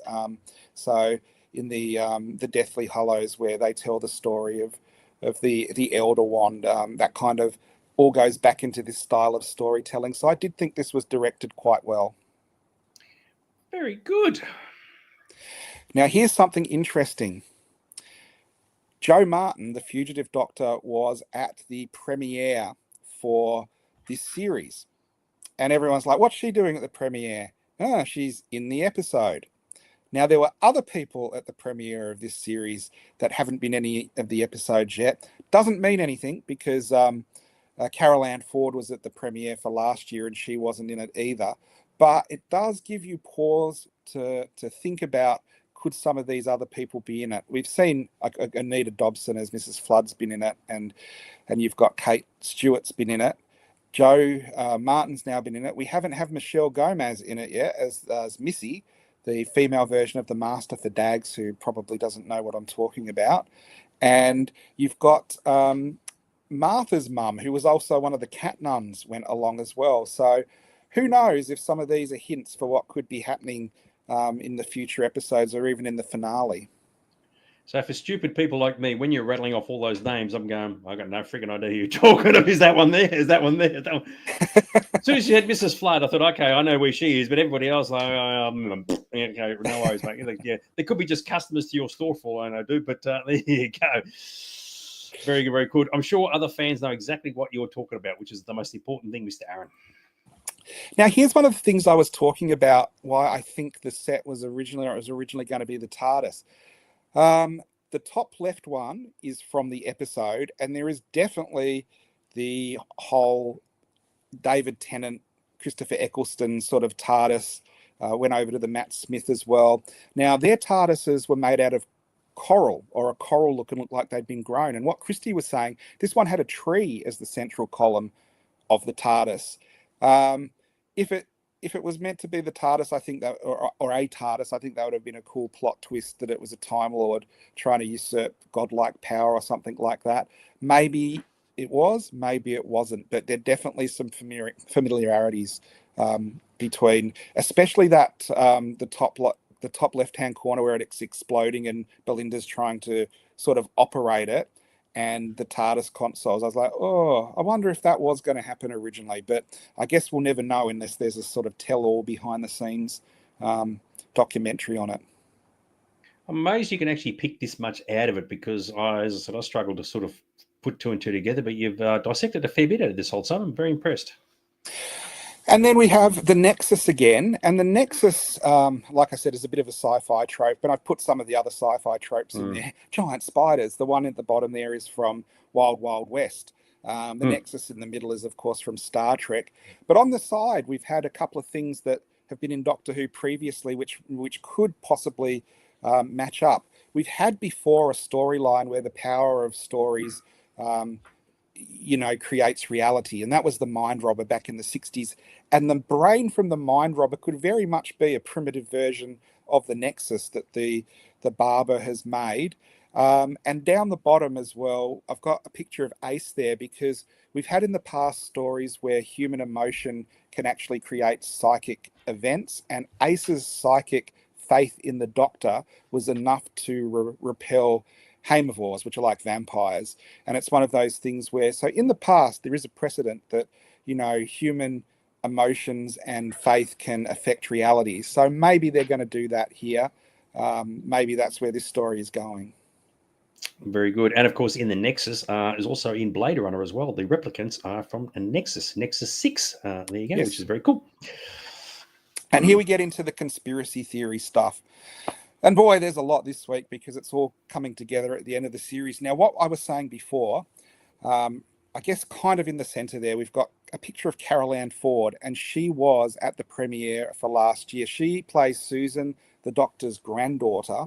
So in the Deathly Hallows, where they tell the story of the Elder Wand, that kind of all goes back into this style of storytelling. So I did think this was directed quite well. Very good. Now, here's something interesting. Joe Martin, the Fugitive Doctor, was at the premiere for this series. And everyone's like, what's she doing at the premiere? Oh, she's in the episode. Now, there were other people at the premiere of this series that haven't been any of the episodes yet. Doesn't mean anything, because Carol Ann Ford was at the premiere for last year and she wasn't in it either. But it does give you pause to think about, could some of these other people be in it? We've seen Anita Dobson as Mrs. Flood's been in it, and you've got Kate Stewart's been in it. Joe Martin's now been in it. We haven't had Michelle Gomez in it yet as Missy, the female version of the Master for Dags, who probably doesn't know what I'm talking about. And you've got Martha's mum, who was also one of the cat nuns, went along as well. So who knows if some of these are hints for what could be happening in the future episodes, or even in the finale. So for stupid people like me, when you're rattling off all those names, I'm going, I got no freaking idea who you're talking of. Is that one there? Is that one there? That one? As soon as you had Mrs. Flood, I thought, okay, I know where she is, but everybody else, okay, no worries, mate. Yeah, they could be just customers to your store for all I know, dude, but there you go. Very good, very good. I'm sure other fans know exactly what you're talking about, which is the most important thing, Mr. Aaron. Now, here's one of the things I was talking about, why I think the set was originally going to be the TARDIS. The top left one is from the episode, and there is definitely the whole David Tennant, Christopher Eccleston sort of TARDIS. Went over to the Matt Smith as well. Now, their TARDISes were made out of coral, or a coral looked like they'd been grown. And what Christy was saying, this one had a tree as the central column of the TARDIS. If it was meant to be the TARDIS, I think that, or a TARDIS, I think that would have been a cool plot twist, that it was a Time Lord trying to usurp godlike power or something like that. Maybe it was, maybe it wasn't, but there are definitely some familiarities between, especially that the top left-hand corner where it's exploding and Belinda's trying to sort of operate it, and the TARDIS consoles. I was like, oh, I wonder if that was going to happen originally, but I guess we'll never know unless there's a sort of tell-all behind-the-scenes documentary on it. I'm amazed you can actually pick this much out of it, because, as I said, I struggled to sort of put two and two together, but you've dissected a fair bit out of this whole time. I'm very impressed. And then we have the Nexus again. And the Nexus, like I said, is a bit of a sci-fi trope, but I've put some of the other sci-fi tropes in there. Giant spiders. The one at the bottom there is from Wild Wild West. The Nexus in the middle is, of course, from Star Trek. But on the side, we've had a couple of things that have been in Doctor Who previously, which could possibly match up. we've had before a storyline where the power of stories, creates reality. And that was the mind robber back in the 60s. And the brain from the mind robber could very much be a primitive version of the Nexus that the barber has made. And down the bottom as well, I've got a picture of Ace there because we've had in the past stories where human emotion can actually create psychic events. And Ace's psychic faith in the Doctor was enough to repel herbivores, which are like vampires. And it's one of those things where, so in the past, there is a precedent that, human emotions and faith can affect reality. So maybe they're going to do that here. Maybe that's where this story is going. Very good. And of course, in the Nexus is also in Blade Runner as well. The replicants are from a Nexus 6. There you go, Yes. which is very cool. And here we get into the conspiracy theory stuff. And boy, there's a lot this week because it's all coming together at the end of the series. Now, what I was saying before, I guess kind of in the center there, we've got a picture of Carol Ann Ford, and she was at the premiere for last year. She plays Susan, the Doctor's granddaughter.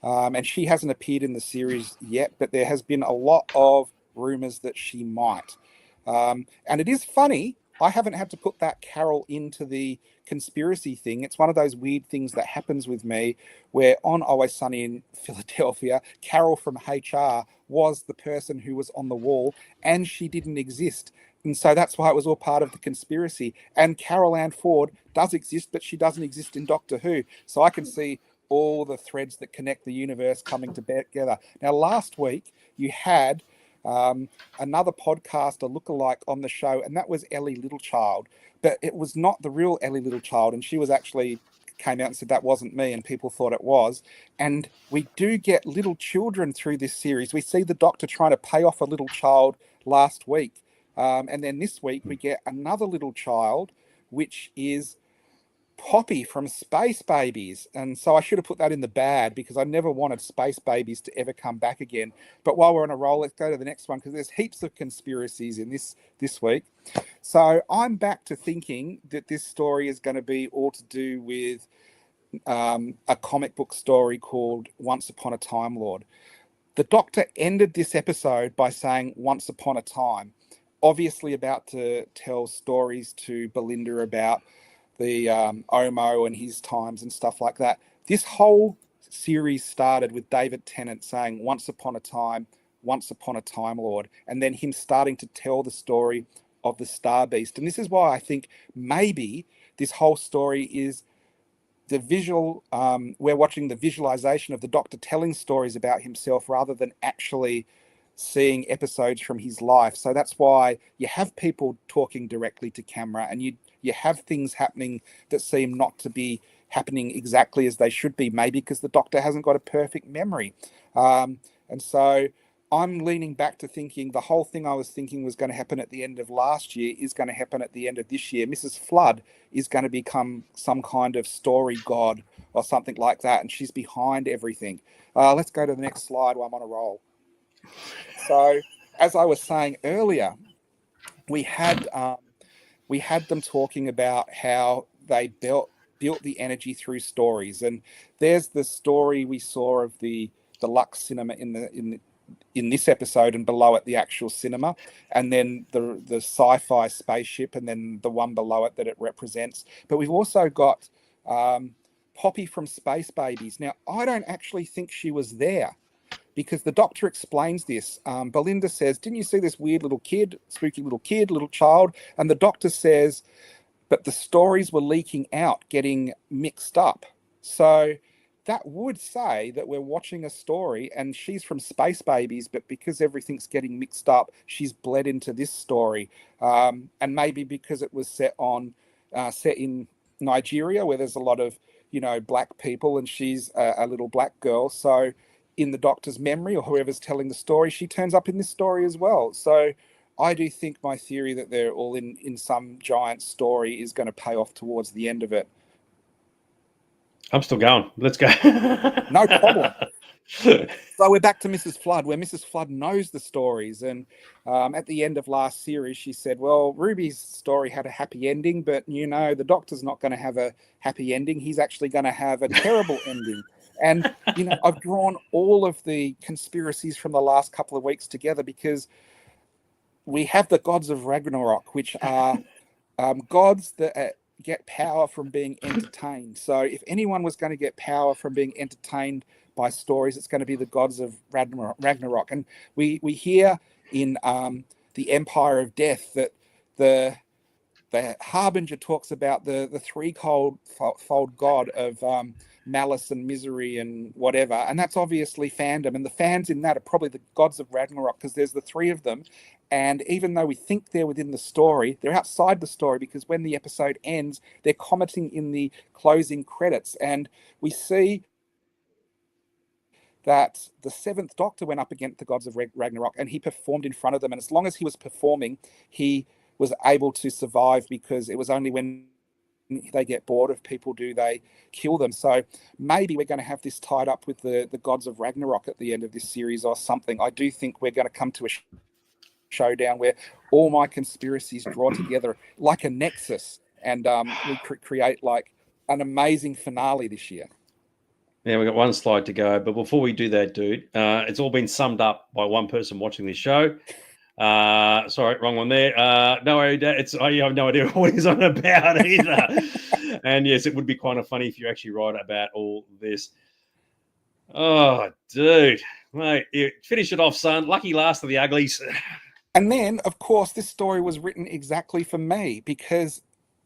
And she hasn't appeared in the series yet, but there has been a lot of rumors that she might. And it is funny, I haven't had to put that Carol into the conspiracy thing. It's one of those weird things that happens with me where on Always Sunny in Philadelphia, Carol from HR was the person who was on the wall and she didn't exist. And so that's why it was all part of the conspiracy. And Carol Ann Ford does exist, but she doesn't exist in Doctor Who. So I can see all the threads that connect the universe coming together. Now, last week you had another podcaster lookalike on the show, and that was Ellie Littlechild. But it was not the real Ellie Littlechild, and she was actually came out and said that wasn't me, and people thought it was. And we do get little children through this series. We see the Doctor trying to pay off a little child last week, and then this week we get another little child, which is Poppy from Space Babies. And so I should have put that in the bad because I never wanted Space Babies to ever come back again. But while we're on a roll, let's go to the next one because there's heaps of conspiracies in this week. So I'm back to thinking that this story is going to be all to do with a comic book story called Once Upon a Time Lord. The Doctor ended this episode by saying Once Upon a Time, obviously about to tell stories to Belinda about the Omo and his times and stuff like that. This whole series started with David Tennant saying Once Upon a Time Lord, and then him starting to tell the story of the Star Beast. And this is why I think maybe this whole story is the visual, we're watching the visualization of the Doctor telling stories about himself rather than actually seeing episodes from his life. So that's why you have people talking directly to camera, and you have things happening that seem not to be happening exactly as they should be, maybe because the Doctor hasn't got a perfect memory. And so I'm leaning back to thinking the whole thing I was thinking was going to happen at the end of last year is going to happen at the end of this year. Mrs. Flood is going to become some kind of story god or something like that, and she's behind everything. Let's go to the next slide while I'm on a roll. So, as I was saying earlier, we had them talking about how they built the energy through stories, and there's the story we saw of the Lux Cinema in this episode, and below it the actual cinema, and then the Sci-Fi spaceship, and then the one below it that it represents. But we've also got Poppy from Space Babies. Now, I don't actually think she was there, because the Doctor explains this. Belinda says, didn't you see this weird little kid, spooky little kid, little child? And the Doctor says, but the stories were leaking out, getting mixed up. So that would say that we're watching a story and she's from Space Babies, but because everything's getting mixed up, she's bled into this story. And maybe because it was set in Nigeria, where there's a lot of, black people, and she's a little black girl. So in the Doctor's memory, or whoever's telling the story, she turns up in this story as well. So I do think my theory that they're all in some giant story is going to pay off towards the end of it. I'm still going. Let's go. No problem. So we're back to Mrs. Flood, where Mrs. Flood knows the stories. And at the end of last series, she said, well, Ruby's story had a happy ending, but, the Doctor's not going to have a happy ending. He's actually going to have a terrible ending. And, I've drawn all of the conspiracies from the last couple of weeks together because we have the gods of Ragnarok, which are gods that get power from being entertained. So if anyone was going to get power from being entertained by stories, it's going to be the gods of Ragnarok. And we hear in the Empire of Death that the Harbinger talks about the threefold god of malice and misery and whatever, and that's obviously fandom. And the fans in that are probably the gods of Ragnarok because there's the three of them. And even though we think they're within the story, they're outside the story because when the episode ends, they're commenting in the closing credits, and we see that the seventh Doctor went up against the gods of Ragnarok and he performed in front of them. And as long as he was performing, he was able to survive because it was only when they get bored of people do they kill them. So maybe we're going to have this tied up with the gods of Ragnarok at the end of this series or something. I do think we're going to come to a showdown where all my conspiracies draw together like a nexus, and we create like an amazing finale this year. Yeah, we've got one slide to go. But before we do that, dude, it's all been summed up by one person watching this show. Sorry, wrong one there. No, you have no idea what he's on about either. And yes, it would be kind of funny if you actually write about all this. Oh, dude, mate, finish it off, son. Lucky last of the uglies. And then, of course, this story was written exactly for me because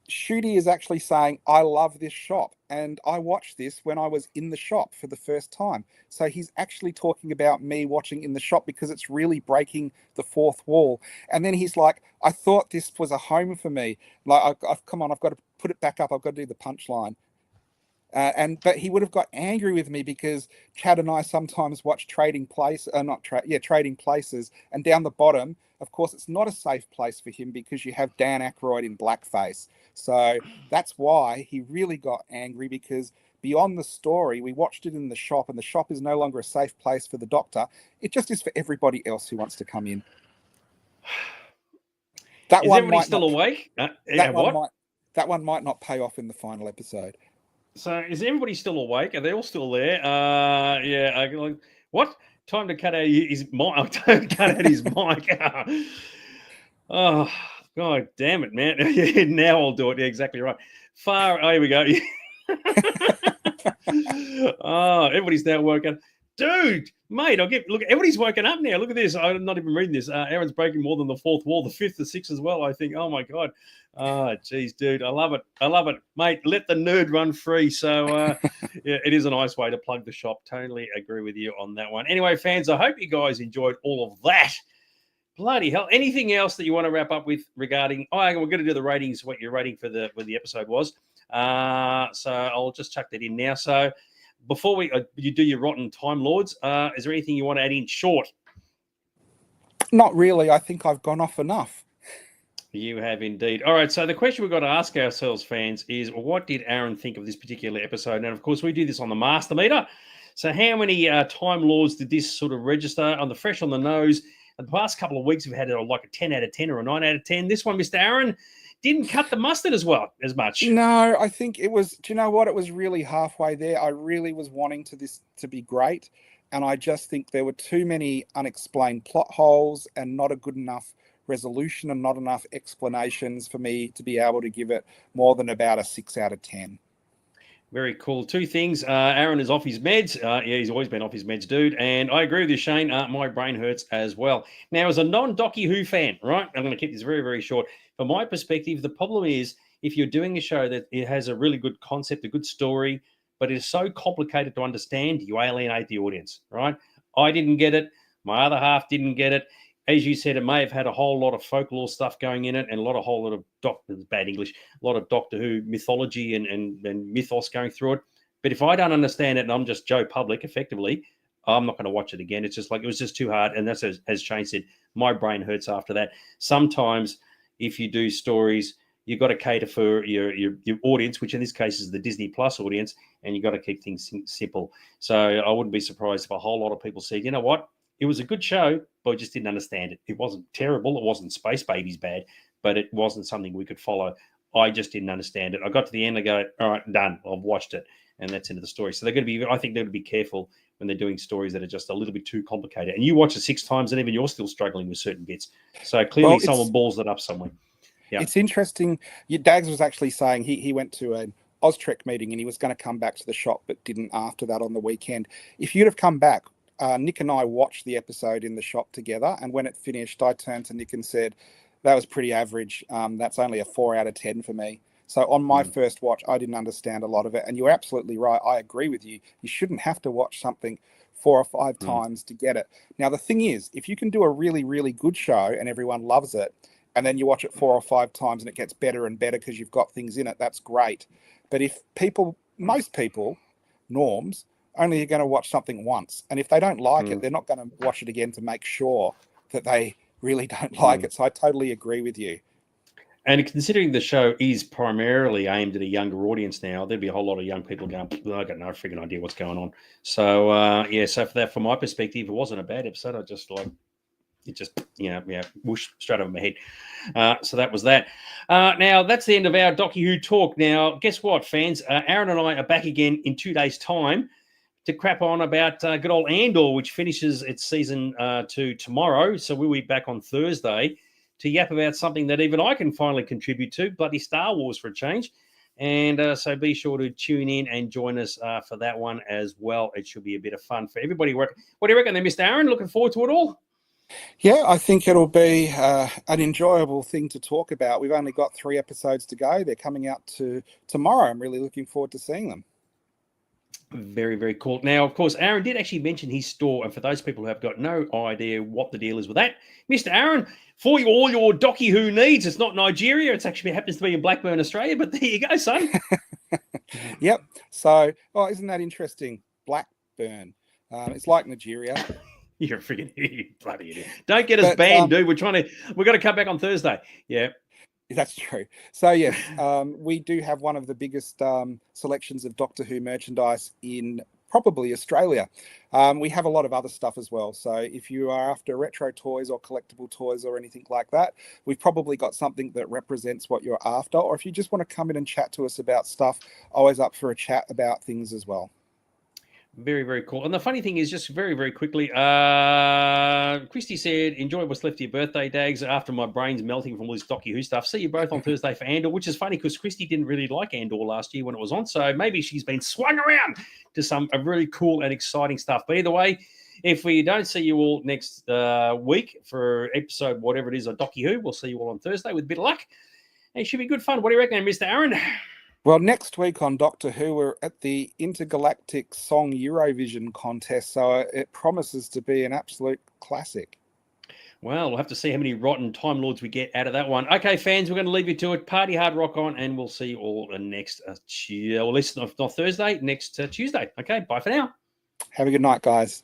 Shooty is actually saying, I love this shop. And I watched this when I was in the shop for the first time. So he's actually talking about me watching in the shop because it's really breaking the fourth wall. And then he's like, I thought this was a home for me. Like, come on, I've got to put it back up. I've got to do the punchline. But he would have got angry with me because Chad and I sometimes watch Trading Places, and down the bottom, of course, it's not a safe place for him because you have Dan Aykroyd in blackface. So that's why he really got angry, because beyond the story, we watched it in the shop, and the shop is no longer a safe place for the Doctor. It just is for everybody else who wants to come in. Is everybody still awake? That one might not pay off in the final episode. So is everybody still awake? Are they all still there? Yeah. Like, what? Time to cut out his mic. Cut out his mic. Oh, God damn it, man. Yeah, now I'll do it. Yeah, exactly right. Oh, here we go. Oh, everybody's now woken. Dude, mate, look, everybody's woken up now. Look at this. I'm not even reading this. Aaron's breaking more than the fourth wall, the fifth, the sixth as well, I think. Oh, my God. Oh, geez, dude. I love it. Mate, let the nerd run free. So, yeah, it is a nice way to plug the shop. Totally agree with you on that one. Anyway, fans, I hope you guys enjoyed all of that. Bloody hell. Anything else that you want to wrap up with regarding... Oh, we're going to do the ratings, what your rating for the episode was. So I'll just chuck that in now. So before you do your rotten Time Lords, is there anything you want to add in short? Not really. I think I've gone off enough. You have indeed. All right. So the question we've got to ask ourselves, fans, is what did Aaron think of this particular episode? And of course, we do this on the Master Meter. So how many Time Lords did this sort of register on the fresh on the nose? In the past couple of weeks, we've had it like a 10 out of 10 or a 9 out of 10. This one, Mr. Aaron, didn't cut the mustard as much. No, I think it was, do you know what? It was really halfway there. I really was wanting this to be great. And I just think there were too many unexplained plot holes and not a good enough resolution and not enough explanations for me to be able to give it more than about a 6 out of 10. Very cool. Two things. Aaron is off his meds. Yeah, he's always been off his meds, dude. And I agree with you, Shane. My brain hurts as well. Now, as a non-Docky Who fan, right, I'm going to keep this very, very short. From my perspective, the problem is if you're doing a show that it has a really good concept, a good story, but it is so complicated to understand, you alienate the audience, right? I didn't get it. My other half didn't get it. As you said, it may have had a whole lot of folklore stuff going in it and a whole lot of a lot of Doctor Who mythology and mythos going through it. But if I don't understand it and I'm just Joe Public, effectively, I'm not going to watch it again. It's just like, it was just too hard. And that's, as Shane said, my brain hurts after that. Sometimes if you do stories, you've got to cater for your audience, which in this case is the Disney Plus audience, and you've got to keep things simple. So I wouldn't be surprised if a whole lot of people said, you know what? It was a good show, but I just didn't understand it. It wasn't terrible. It wasn't Space Babies bad, but it wasn't something we could follow. I just didn't understand it. I got to the end, I go, all right, done. I've watched it. and that's into the story. So they're going to be, I think they're going to be careful when they're doing stories that are just a little bit too complicated. And you watch it 6 times, and even you're still struggling with certain bits. So clearly, someone balls it up somewhere. Yeah, it's interesting. Dags was actually saying he went to an Austrek meeting and he was going to come back to the shop, but didn't after that on the weekend. If you'd have come back, Nick and I watched the episode in the shop together, and when it finished, I turned to Nick and said, "That was pretty average. That's only a 4 out of 10 for me." So on my first watch, I didn't understand a lot of it, and you're absolutely right. I agree with you. You shouldn't have to watch something 4 or 5 times to get it. Now, the thing is, if you can do a really, really good show and everyone loves it, and then you watch it 4 or 5 times and it gets better and better because you've got things in it, that's great. But if most people, norms, only are going to watch something once, and if they don't like it, they're not going to watch it again to make sure that they really don't like it. So I totally agree with you. And considering the show is primarily aimed at a younger audience now, there'd be a whole lot of young people going, I got no freaking idea what's going on. So, so for that, from my perspective, it wasn't a bad episode. I just whoosh, straight over my head. So that was that. Now, that's the end of our Doctor Who talk. Now, guess what, fans? Aaron and I are back again in 2 days' time to crap on about good old Andor, which finishes its season 2 tomorrow. So we'll be back on Thursday to yap about something that even I can finally contribute to, bloody Star Wars for a change. And so be sure to tune in and join us for that one as well. It should be a bit of fun for everybody. What do you reckon there, Mr. Aaron? Looking forward to it all? Yeah, I think it'll be an enjoyable thing to talk about. We've only got 3 episodes to go. They're coming out tomorrow. I'm really looking forward to seeing them. Very, very cool. Now, of course, Aaron did actually mention his store. And for those people who have got no idea what the deal is with that, Mr. Aaron, for all your Docky Who needs, it's not Nigeria. It actually happens to be in Blackburn, Australia. But there you go, son. Yep. So, isn't that interesting? Blackburn. It's like Nigeria. You're a freaking idiot, bloody idiot. Don't get us banned, dude. We've got to come back on Thursday. Yeah. That's true. So, yes, we do have one of the biggest selections of Doctor Who merchandise in probably Australia. We have a lot of other stuff as well. So if you are after retro toys or collectible toys or anything like that, we've probably got something that represents what you're after. Or if you just want to come in and chat to us about stuff, always up for a chat about things as well. Very, very cool. And the funny thing is, just very, very quickly, Christy said, enjoy what's left of your birthday, Dags, after my brain's melting from all this Doctor Who stuff. See you both on Thursday for Andor, which is funny because Christy didn't really like Andor last year when it was on. So maybe she's been swung around to some really cool and exciting stuff. But either way, if we don't see you all next week for episode whatever it is of Doctor Who, we'll see you all on Thursday with a bit of luck. It should be good fun. What do you reckon, Mr. Aaron? Well, next week on Doctor Who, we're at the Intergalactic Song Eurovision contest, so it promises to be an absolute classic. Well, we'll have to see how many rotten Time Lords we get out of that one. Okay, fans, we're going to leave you to it. Party hard, rock on, and we'll see you all next Thursday, next Tuesday. Okay, bye for now. Have a good night, guys.